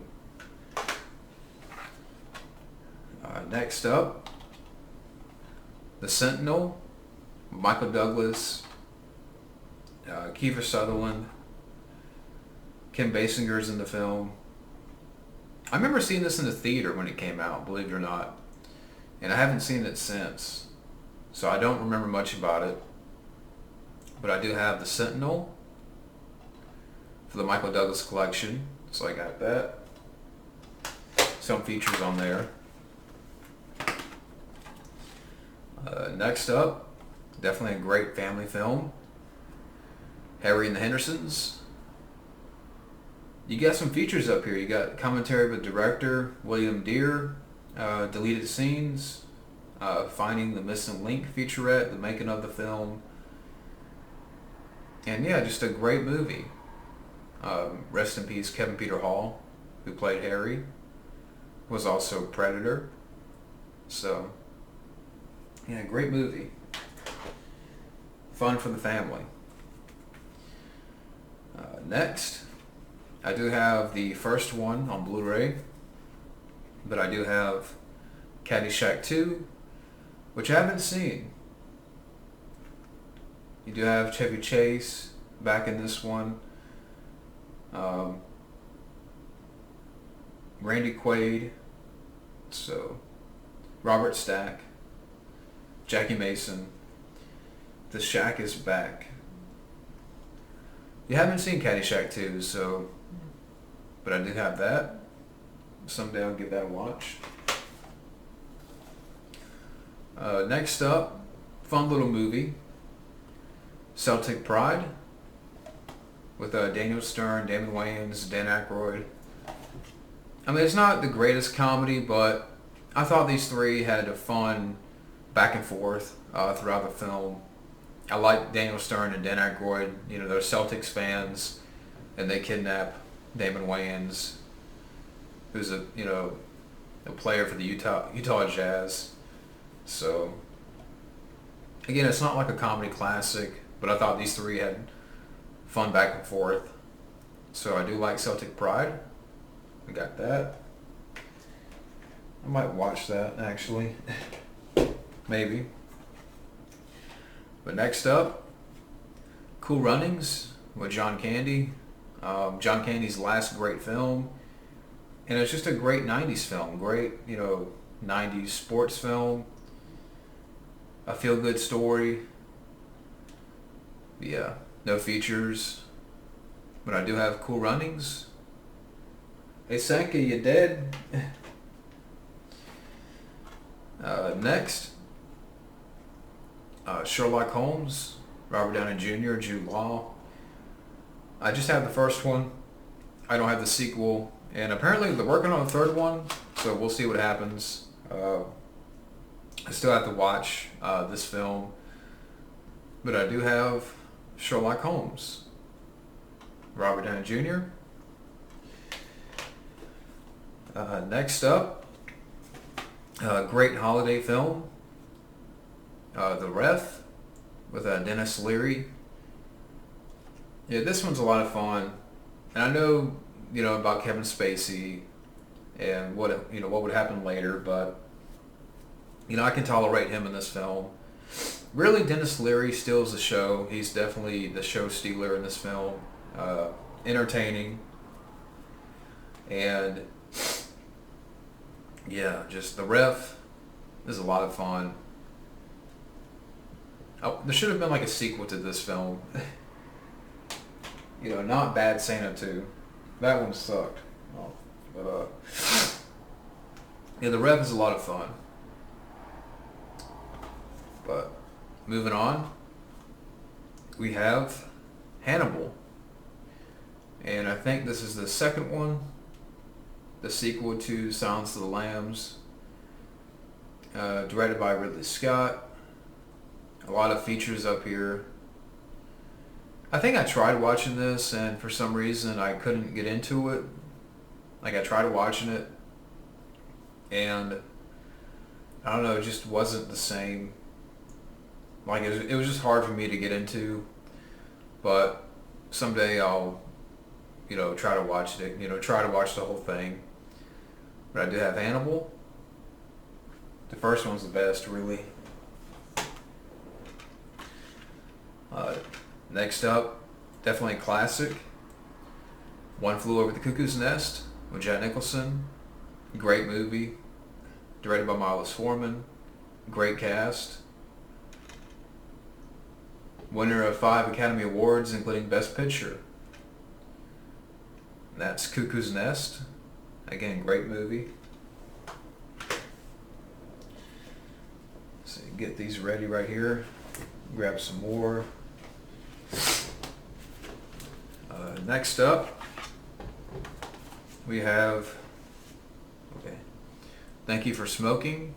Next up, The Sentinel, Michael Douglas, Kiefer Sutherland, Kim Basinger's in the film. I remember seeing this in the theater when it came out, believe it or not. and I haven't seen it since, so I don't remember much about it. But I do have the Sentinel for the Michael Douglas collection, so I got that. Some features on there. Next up, definitely a great family film, Harry and the Hendersons. You got some features up here. You got commentary with director William Deere, deleted scenes, finding the missing link featurette, the making of the film, and yeah, just a great movie. Rest in peace, Kevin Peter Hall, who played Harry, was also Predator. So yeah, great movie. Fun for the family. Next, I do have the first one on Blu-ray, but I do have Caddyshack 2, which I haven't seen. You do have Chevy Chase back in this one. Randy Quaid, so Robert Stack, Jackie Mason. The Shack is back. You haven't seen Caddyshack 2, so, but I do have that. Someday I'll give that a watch. Next up, fun little movie, Celtic Pride, with Daniel Stern, Damon Wayans, Dan Aykroyd. I mean, it's not the greatest comedy, but I thought these three had a fun back and forth throughout the film. I like Daniel Stern and Dan Aykroyd. You know, they're Celtics fans, and they kidnap Damon Wayans, who's a player for the Utah Jazz. So again, it's not like a comedy classic, but I thought these three had fun back and forth. So I do like Celtic Pride. I got that. I might watch that actually. Maybe. But next up, Cool Runnings with John Candy. John Candy's last great film. And it's just a great 90s film. Great, 90s sports film. A feel-good story. Yeah, no features. But I do have Cool Runnings. Hey Sanka, you dead? Next, Sherlock Holmes, Robert Downey Jr., Jude Law. I just have the first one. I don't have the sequel. And apparently they're working on a third one, so we'll see what happens. I still have to watch this film. But I do have Sherlock Holmes, Robert Downey Jr. Next up, great holiday film, The Ref, with Dennis Leary. Yeah, this one's a lot of fun, and I know about Kevin Spacey and what would happen later, but I can tolerate him in this film. Really, Dennis Leary steals the show. He's definitely the show stealer in this film. Entertaining, and yeah, just The Ref is a lot of fun. Oh, there should have been like a sequel to this film. Not Bad Santa 2. That one sucked. Oh, but yeah, The Ref is a lot of fun. But moving on, we have Hannibal, and I think this is the second one, the sequel to Silence of the Lambs, directed by Ridley Scott. A lot of features up here. I think I tried watching this, and for some reason I couldn't get into it. Like, I tried watching it, and I don't know, it just wasn't the same. Like, it was just hard for me to get into, but someday I'll, try to watch it, try to watch the whole thing. But I do have Hannibal. The first one's the best, really. Next up, definitely a classic, One Flew Over the Cuckoo's Nest with Jack Nicholson. Great movie. directed by Milos Forman. Great cast. Winner of 5 Academy Awards, including Best Picture. That's Cuckoo's Nest. Again, great movie. So get these ready right here. Grab some more. Next up, we have Thank You for Smoking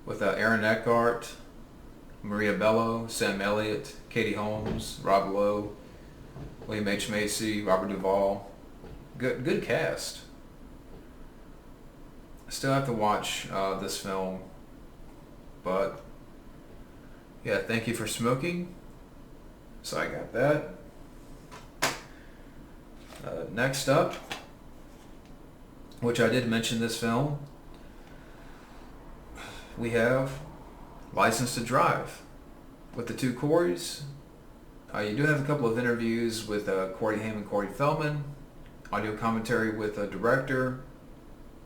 with Aaron Eckhart, Maria Bello, Sam Elliott, Katie Holmes, Rob Lowe, William H. Macy, Robert Duvall. Good cast. I still have to watch this film, but yeah, Thank You for Smoking. So I got that. Next up, which I did mention this film, we have License to Drive with the two Coreys. You do have a couple of interviews with Corey Haim and Corey Feldman, audio commentary with a director,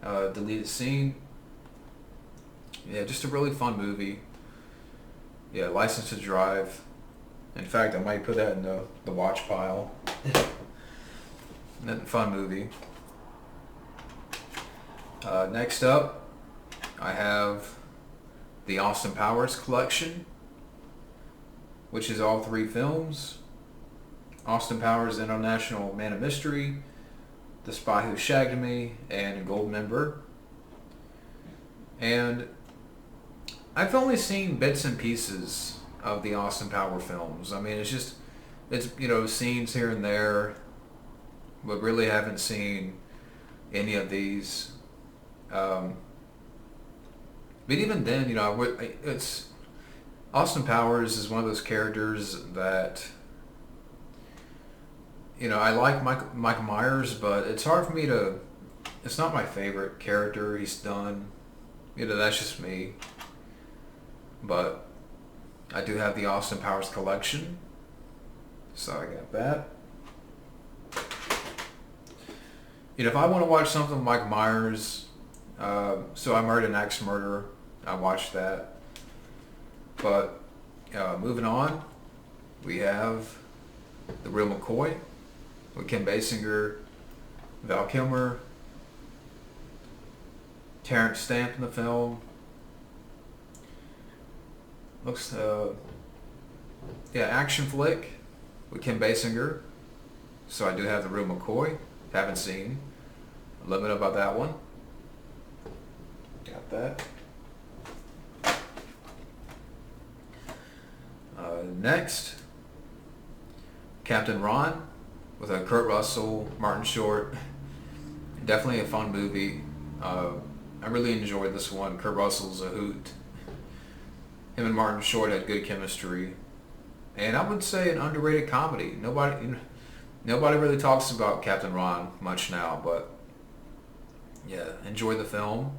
deleted scene. Yeah, just a really fun movie. Yeah, License to Drive. In fact, I might put that in the watch pile. Fun movie. Next up, I have the Austin Powers collection, which is all 3 films. Austin Powers, International Man of Mystery, The Spy Who Shagged Me, and Goldmember. And I've only seen bits and pieces of the Austin Powers films. I mean, it's scenes here and there, but really haven't seen any of these. But even then, it's Austin Powers is one of those characters that, I like Michael Myers, but it's hard for me to. It's not my favorite character he's done. That's just me. But I do have the Austin Powers collection, so I got that. If I want to watch something with Mike Myers, So I Murdered an Axe Murderer, I watched that. But moving on, we have The Real McCoy with Kim Basinger, Val Kilmer, Terrence Stamp in the film. Looks, action flick with Kim Basinger. So I do have The Real McCoy. Haven't seen. A little bit about that one. Got that. Next, Captain Ron with Kurt Russell, Martin Short. Definitely a fun movie. I really enjoyed this one. Kurt Russell's a hoot. Him and Martin Short had good chemistry, and I would say an underrated comedy. Nobody really talks about Captain Ron much now, but yeah, enjoy the film,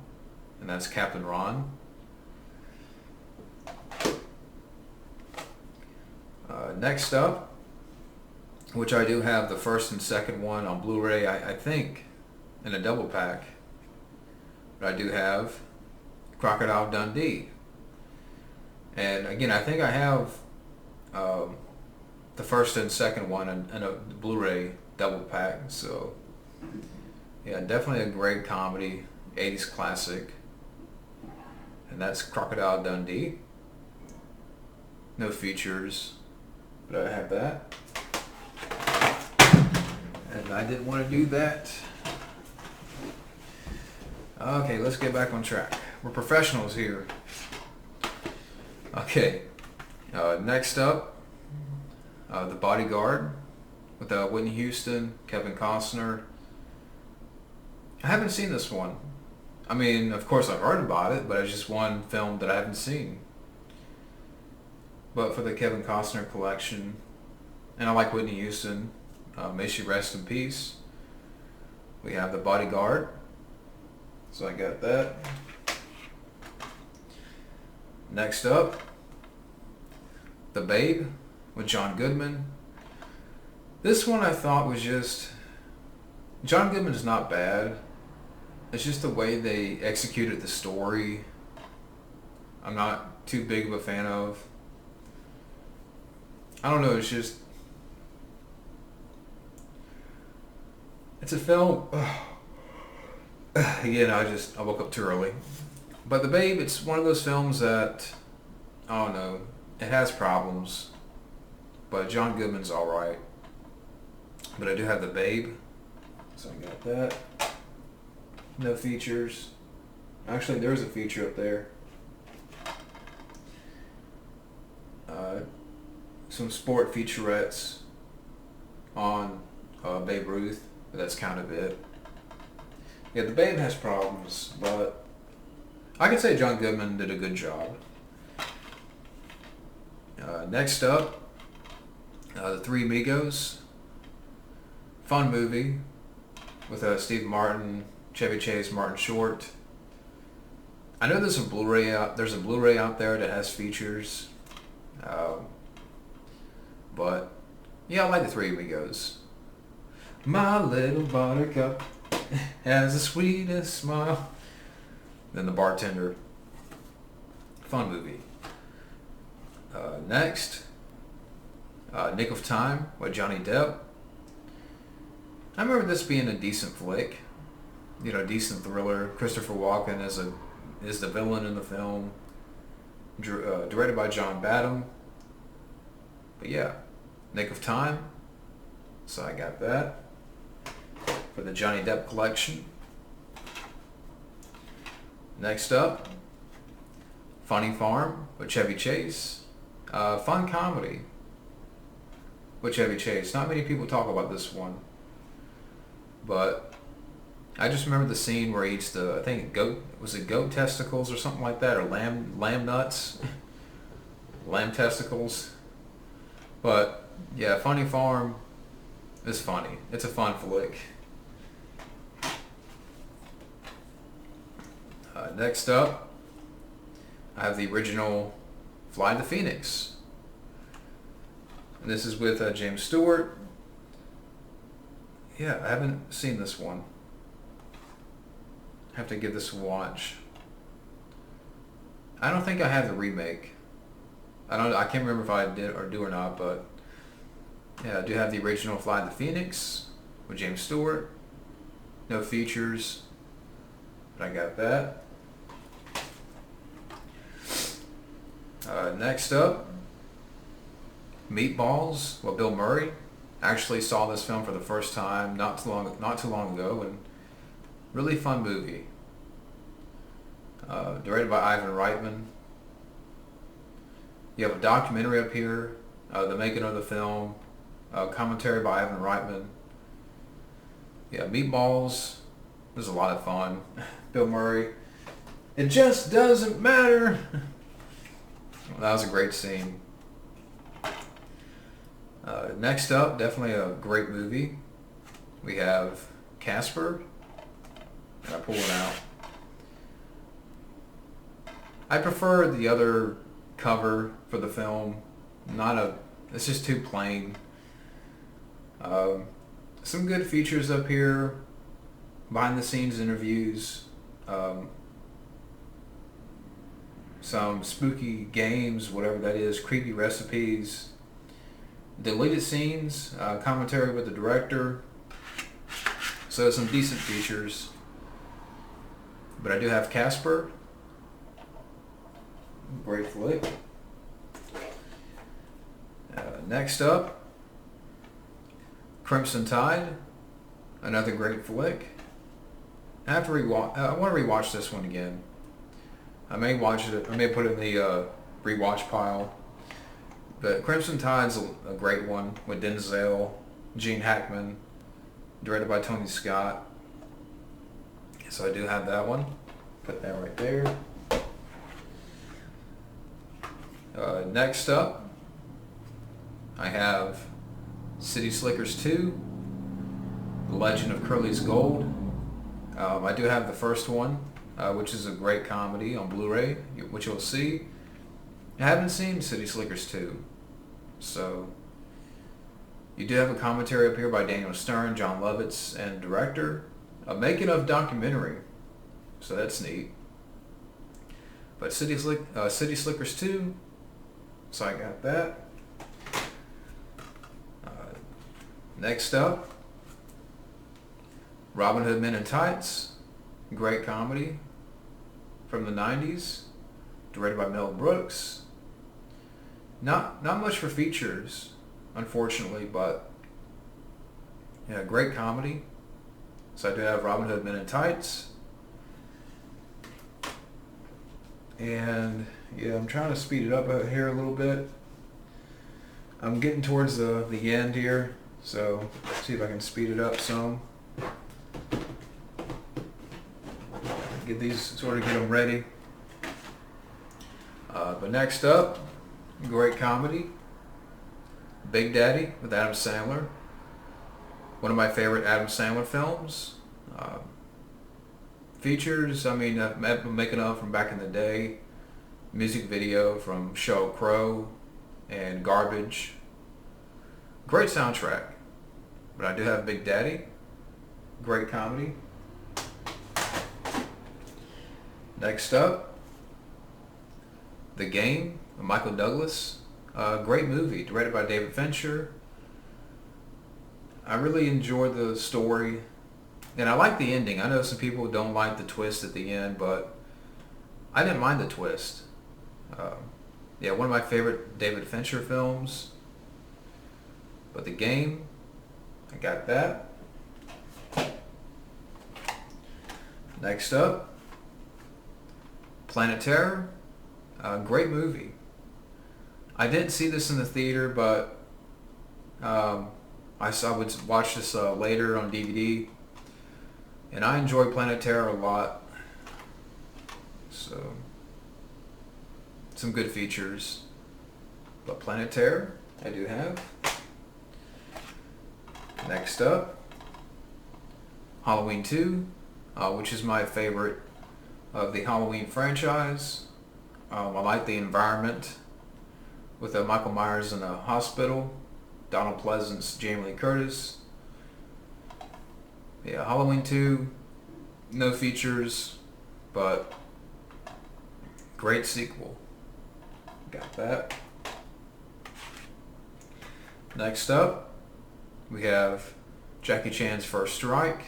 and that's Captain Ron. Next up, which I do have the first and second one on Blu-ray, I think, in a double pack. But I do have Crocodile Dundee. And again, I think I have the first and second one in a Blu-ray double pack. So yeah, definitely a great comedy, 80s classic. And that's Crocodile Dundee. No features, but I have that. And I didn't want to do that. Okay, let's get back on track. We're professionals here. Okay, next up, The Bodyguard with Whitney Houston, Kevin Costner. I haven't seen this one. I mean, of course I've heard about it, but it's just one film that I haven't seen. But for the Kevin Costner collection, and I like Whitney Houston, may she rest in peace. We have The Bodyguard, so I got that. Next up, The Babe with John Goodman. This one I thought was just... John Goodman is not bad, It's just the way they executed the story. I'm not too big of a fan of. I don't know, it's just... It's a film... Again, I woke up too early. But The Babe, it's one of those films that... I don't know. It has problems. But John Goodman's alright. But I do have The Babe. So I got that. No features. Actually, there's a feature up there. Some sport featurettes on Babe Ruth, but that's kind of it. Yeah, The Babe has problems, but I can say John Goodman did a good job. Next up, The Three Amigos. Fun movie with Steve Martin, Chevy Chase, Martin Short. I know there's a Blu-ray out. There's a Blu-ray out there that has features. But yeah, I like The Three Amigos. My little buttercup has the sweetest smile. Then The Bartender. Fun movie. Next, Nick of Time with Johnny Depp. I remember this being a decent flick. You know, decent thriller. Christopher Walken is the villain in the film. Directed by John Badham. But yeah, Nick of Time. So I got that for the Johnny Depp collection. Next up, Funny Farm with Chevy Chase. Fun comedy with Chevy Chase. Not many people talk about this one, but I just remember the scene where he eats I think goat testicles or something like that, or lamb nuts, lamb testicles. But yeah, Funny Farm is funny. It's a fun flick. Next up, I have the original Fly the Phoenix. And this is with James Stewart. Yeah, I haven't seen this one. I have to give this a watch. I don't think I have the remake. I can't remember if I did or do or not, but yeah, I do have the original Fly the Phoenix with James Stewart. No features, but I got that. Next up, Meatballs with Bill Murray. Actually saw this film for the first time not too long ago, and really fun movie. Directed by Ivan Reitman. You have a documentary up here, the making of the film, commentary by Ivan Reitman. Yeah, Meatballs was a lot of fun. Bill Murray. It just doesn't matter. Well, that was a great scene. Next up, definitely a great movie. We have Casper. And I pull it out. I prefer the other cover for the film. It's just too plain. Some good features up here. Behind the scenes interviews. Some spooky games, whatever that is. Creepy recipes. Deleted scenes. Commentary with the director. So some decent features. But I do have Casper. Great flick. Next up, Crimson Tide. Another great flick. I have to rewatch. I want to rewatch this one again. I may watch it. I may put it in the rewatch pile. But Crimson Tide's a great one with Denzel, Gene Hackman, directed by Tony Scott. So I do have that one. Put that right there. Next up, I have City Slickers 2, The Legend of Curly's Gold. I do have the first one, which is a great comedy on Blu-ray, which you'll see. I haven't seen City Slickers 2, so you do have a commentary up here by Daniel Stern, John Lovitz, and director. A making of documentary. so that's neat. But City Slickers 2, so I got that. Next up, Robin Hood Men in Tights, great comedy from the 90s, directed by Mel Brooks. Not much for features, unfortunately, but yeah, great comedy. So I do have Robin Hood Men in Tights. And yeah, I'm trying to speed it up out here a little bit. I'm getting towards the end here, so let's see if I can speed it up some. Get them ready. But next up, great comedy, Big Daddy with Adam Sandler. One of my favorite Adam Sandler films. Features, I mean, I've been making up from back in the day. Music video from Sheryl Crow and Garbage. Great soundtrack. But I do have Big Daddy. Great comedy. Next up, The Game with Michael Douglas. Great movie, directed by David Fincher. I really enjoyed the story. And I like the ending. I know some people don't like the twist at the end, but I didn't mind the twist. Yeah, one of my favorite David Fincher films. But The Game, I got that. Next up, Planet Terror. Great movie. I didn't see this in the theater, but I would watch this later on DVD. And I enjoy Planet Terror a lot. So, some good features. But Planet Terror, I do have. Next up, Halloween 2, which is my favorite of the Halloween franchise. I like the environment with Michael Myers in a hospital, Donald Pleasance, Jamie Lee Curtis. Yeah, Halloween 2, no features, but great sequel. Got that. Next up, we have Jackie Chan's First Strike.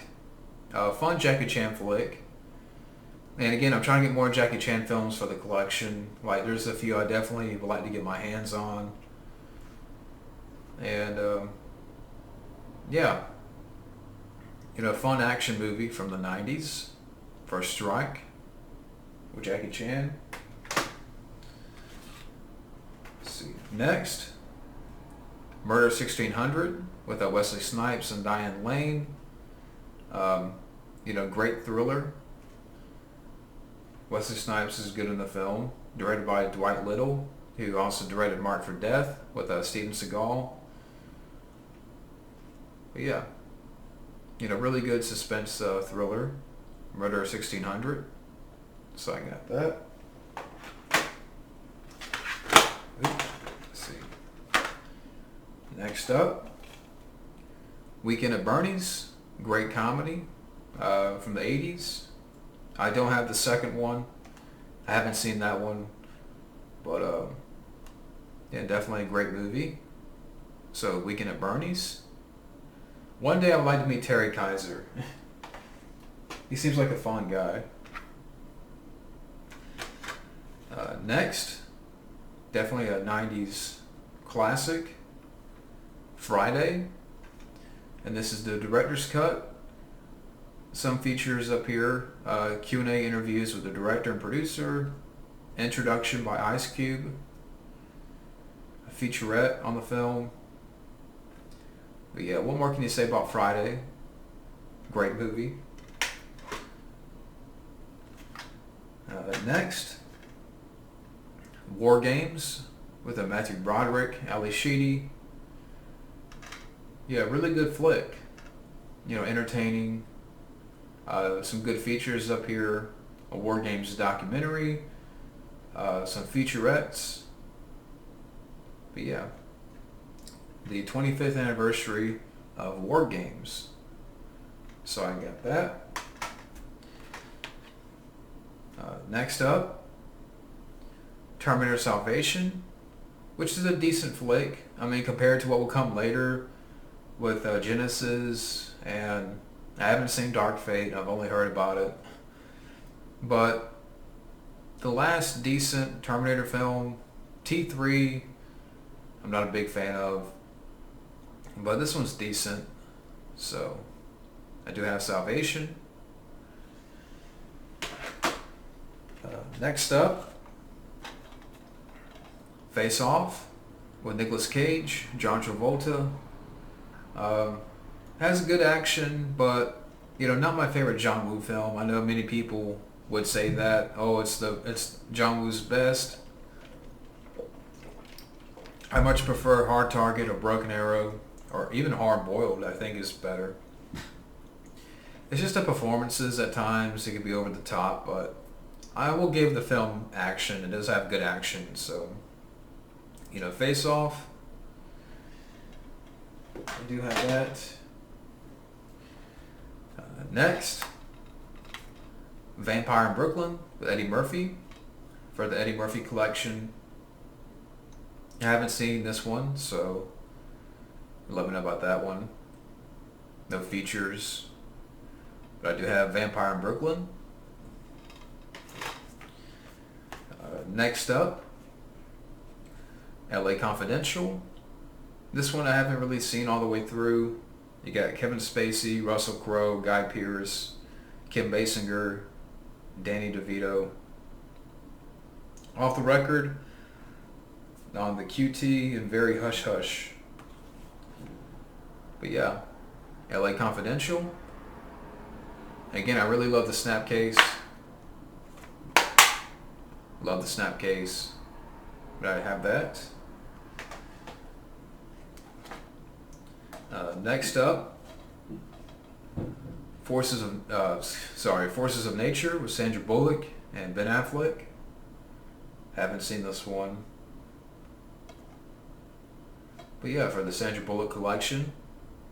Fun Jackie Chan flick. And again, I'm trying to get more Jackie Chan films for the collection. Like, there's a few I definitely would like to get my hands on. And, yeah. You know, fun action movie from the 90s. First Strike with Jackie Chan. Let's see. Next, Murder 1600 with Wesley Snipes and Diane Lane. You know, great thriller. Wesley Snipes is good in the film. Directed by Dwight Little, who also directed Marked for Death with Steven Seagal. But yeah, you know, really good suspense thriller. Murder 1600. So I got that. Let's see. Next up, Weekend at Bernie's. Great comedy from the 80s. I don't have the second one. I haven't seen that one. But yeah, definitely a great movie. So Weekend at Bernie's. One day I would like to meet Terry Kaiser. He seems like a fun guy. Next, definitely a 90s classic, Friday. And this is the director's cut. Some features up here, Q&A interviews with the director and producer, introduction by Ice Cube, a featurette on the film. But yeah, what more can you say about Friday? Great movie. Next, War Games with Matthew Broderick, Ali Sheedy. Yeah, really good flick. You know, entertaining. Some good features up here. A War Games documentary. Some featurettes. But yeah, the 25th anniversary of War Games. So I got that. Next up, Terminator Salvation, which is a decent flick. I mean, compared to what will come later with Genesis, and I haven't seen Dark Fate, I've only heard about it. But the last decent Terminator film, T3, I'm not a big fan of, but this one's decent. So I do have Salvation. Next up, Face Off with Nicolas Cage, John Travolta. Has good action, but not my favorite John Woo film. I know many people would say that, oh, it's John Woo's best. I much prefer Hard Target or Broken Arrow, or even Hard Boiled. I think is better. It's just the performances at times, it could be over the top, but I will give the film action. It does have good action, so Face Off, I do have that. Next, Vampire in Brooklyn with Eddie Murphy for the Eddie Murphy collection. I haven't seen this one, so let me know about that one. No features, but I do have Vampire in Brooklyn. Next up, LA Confidential. This one I haven't really seen all the way through. You got Kevin Spacey, Russell Crowe, Guy Pearce, Kim Basinger, Danny DeVito. Off the record, on the QT and very hush hush. But yeah, LA Confidential. Again, I really love the snap case. Love the snap case. But I have that. Next up, Forces of Nature with Sandra Bullock and Ben Affleck. Haven't seen this one. But yeah, for the Sandra Bullock collection,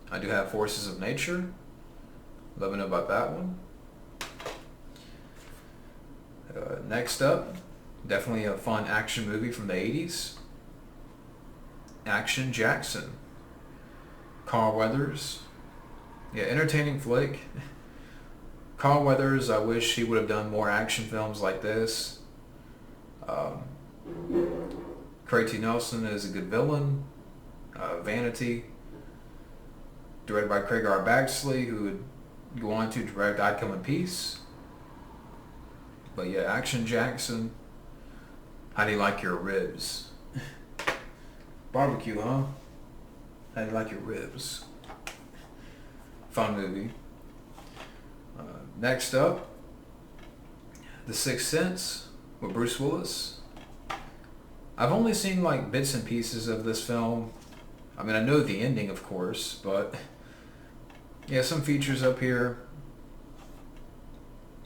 I do have Forces of Nature. Let me know about that one. Next up, definitely a fun action movie from the 80s. Action Jackson. Carl Weathers. Yeah, entertaining flick. Carl Weathers, I wish he would have done more action films like this. Craig T. Nelson is a good villain. Vanity, directed by Craig R. Baxley, who would go on to direct I'd Come in Peace. But yeah, Action Jackson. How do you like your ribs? Barbecue, huh? How do you like your ribs? Fun movie. Next up, The Sixth Sense with Bruce Willis. I've only seen like bits and pieces of this film. I mean, I know the ending, of course, but yeah, some features up here.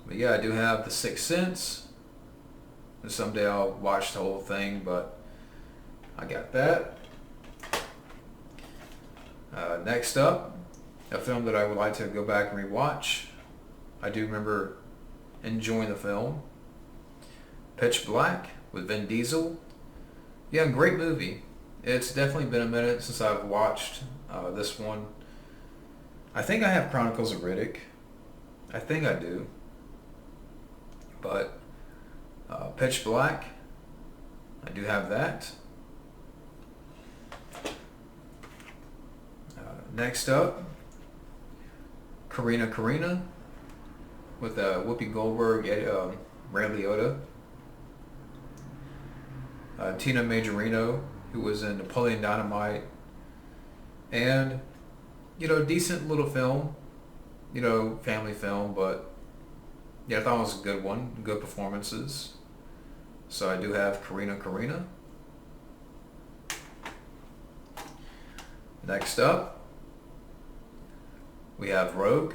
But yeah, I do have The Sixth Sense. And someday I'll watch the whole thing, but I got that. Next up, a film that I would like to go back and rewatch. I do remember enjoying the film. Pitch Black with Vin Diesel. Yeah, great movie. It's definitely been a minute since I've watched this one. I think I have Chronicles of Riddick. I think I do. But Pitch Black, I do have that. Next up, Karina with Whoopi Goldberg, Ray Liotta. Tina Majorino, who was in Napoleon Dynamite. And, decent little film, family film, but yeah, I thought it was a good one, good performances. So I do have Karina. Next up, we have Rogue,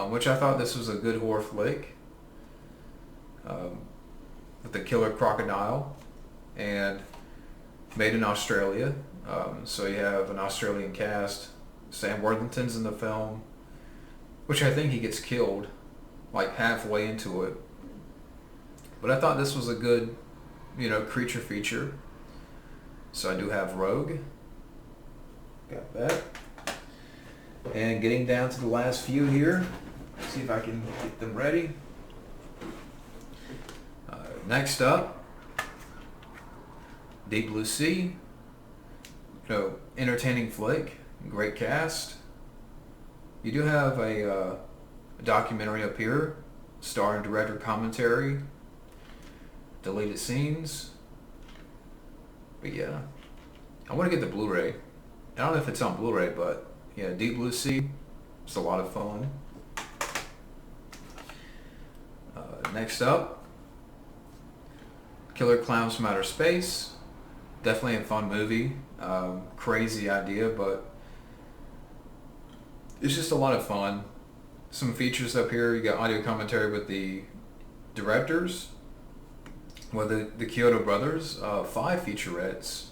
which I thought this was a good horror flick, with the killer crocodile, and made in Australia. So you have an Australian cast. Sam Worthington's in the film, which I think he gets killed like halfway into it. but I thought this was a good, creature feature. So I do have Rogue. Got that. And getting down to the last few here. See if I can get them ready. Next up, Deep Blue Sea. Entertaining flick. Great cast. You do have a documentary up here. Star and director commentary. Deleted scenes. But yeah, I want to get the Blu-ray. I don't know if it's on Blu-ray, but yeah, Deep Blue Sea. It's a lot of fun. Next up, Killer Clowns from Outer Space. Definitely a fun movie. Crazy idea, but it's just a lot of fun. Some features up here. You got audio commentary with the directors. Well, the Kyoto brothers. 5 featurettes.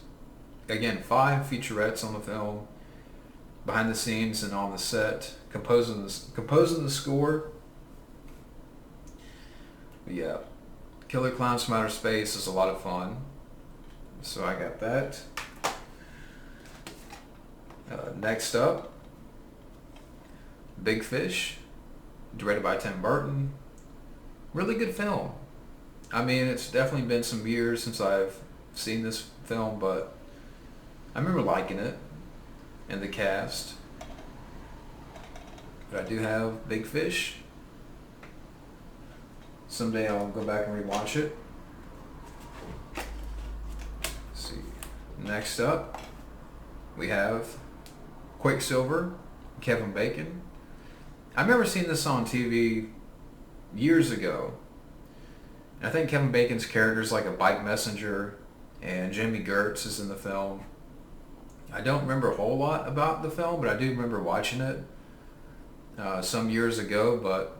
Again, 5 featurettes on the film. Behind the scenes and on the set. Composing the score. But yeah, Killer Clowns from Outer Space is a lot of fun. So I got that. Next up, Big Fish, directed by Tim Burton. Really good film. I mean, it's definitely been some years since I've seen this film, but I remember liking it and the cast. But I do have Big Fish. Someday I'll go back and rewatch it. Let's see. Next up, we have Quicksilver, Kevin Bacon. I remember seeing this on TV years ago. I think Kevin Bacon's character is like a bike messenger, and Jamie Gertz is in the film. I don't remember a whole lot about the film, but I do remember watching it some years ago. But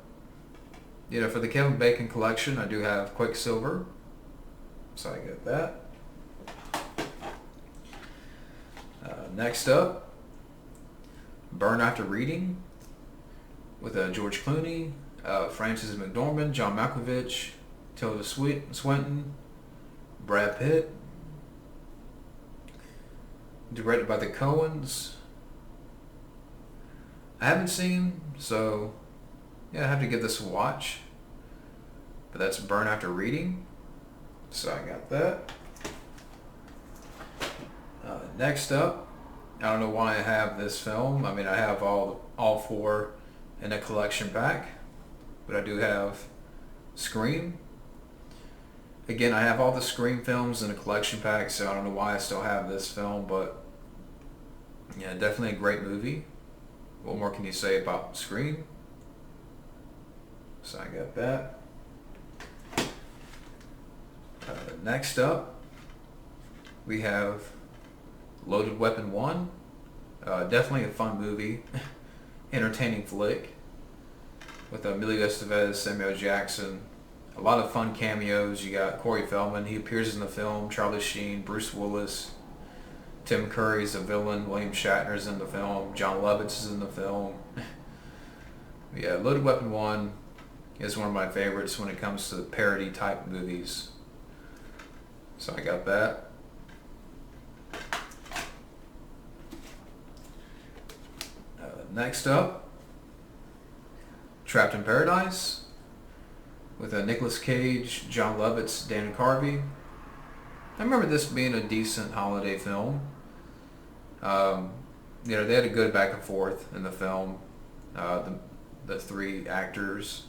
for the Kevin Bacon collection, I do have Quicksilver, so I get that. Next up, Burn After Reading, with George Clooney, Frances McDormand, John Malkovich, Tilda Swinton, Brad Pitt. Directed by the Coens. I haven't seen, so yeah, I have to give this a watch. But that's Burn After Reading, so I got that. Next up, I don't know why I have this film. I mean, I have all 4 in a collection pack, but I do have Scream. Again, I have all the Scream films in a collection pack, so I don't know why I still have this film, but yeah, definitely a great movie. What more can you say about Scream? So I got that. Next up, we have Loaded Weapon 1. Definitely a fun movie. Entertaining flick. With Emilio Estevez, Samuel Jackson. A lot of fun cameos. You got Corey Feldman. He appears in the film. Charlie Sheen, Bruce Willis. Tim Curry's a villain. William Shatner's in the film. John Lovitz is in the film. Yeah, Loaded Weapon 1 is one of my favorites when it comes to parody type movies. So I got that. Next up, Trapped in Paradise, with Nicolas Cage, John Lovitz, Dana Carvey. I remember this being a decent holiday film. They had a good back and forth in the film. The 3 actors.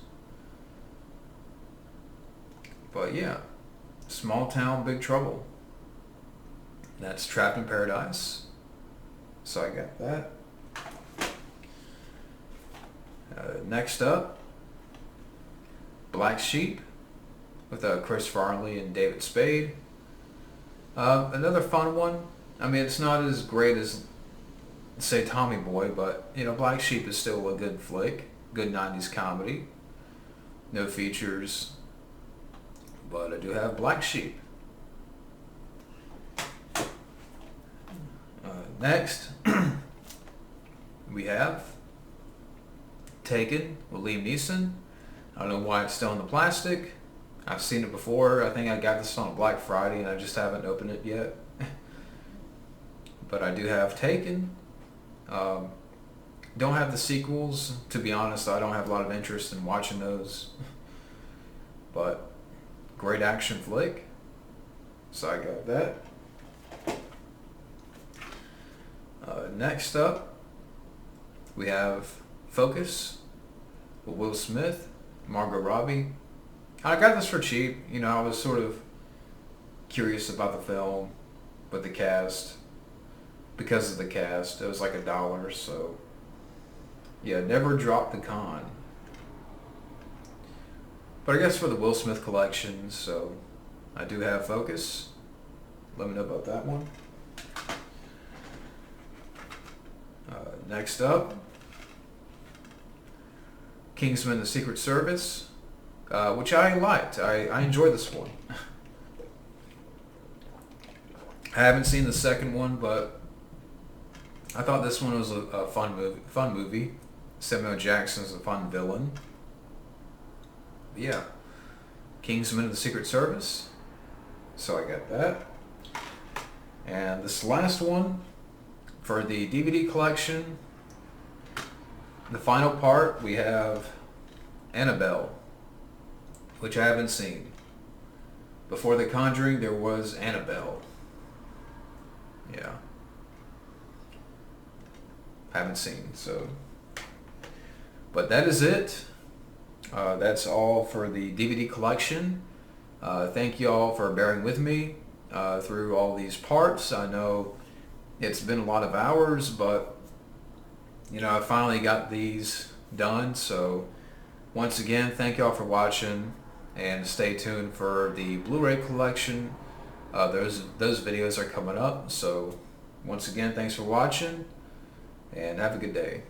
But yeah, Small Town, Big Trouble. That's Trapped in Paradise. So I got that. Next up, Black Sheep, with Chris Farley and David Spade. Another fun one. I mean, it's not as great as, say, Tommy Boy, but Black Sheep is still a good flick, good 90s comedy. No features, but I do have Black Sheep. Next, we have Taken with Liam Neeson. I don't know why it's still in the plastic. I've seen it before. I think I got this on Black Friday and I just haven't opened it yet. But I do have Taken. Don't have the sequels. To be honest, I don't have a lot of interest in watching those. But great action flick. So I got that. Next up, we have Focus with Will Smith, Margot Robbie. I got this for cheap. You know, I was sort of curious about the film with the cast. Because of the cast, it was like $1, so yeah, never dropped the con. But I guess for the Will Smith collection, so I do have Focus. Let me know about that one. Next up, Kingsman: The Secret Service, which I liked. I enjoyed this one. I haven't seen the second one, but I thought this one was a fun movie. Samuel Jackson's a fun villain. But yeah, Kingsman of the Secret Service. So I got that. And this last one, for the DVD collection, the final part, we have Annabelle, which I haven't seen. Before The Conjuring, there was Annabelle. Yeah. Haven't seen, so. But that is it. That's all for the DVD collection. Thank you all for bearing with me through all these parts. I know it's been a lot of hours, but you know, I finally got these done. So once again, thank you all for watching, and stay tuned for the Blu-ray collection. Those videos are coming up. So once again, thanks for watching, and have a good day.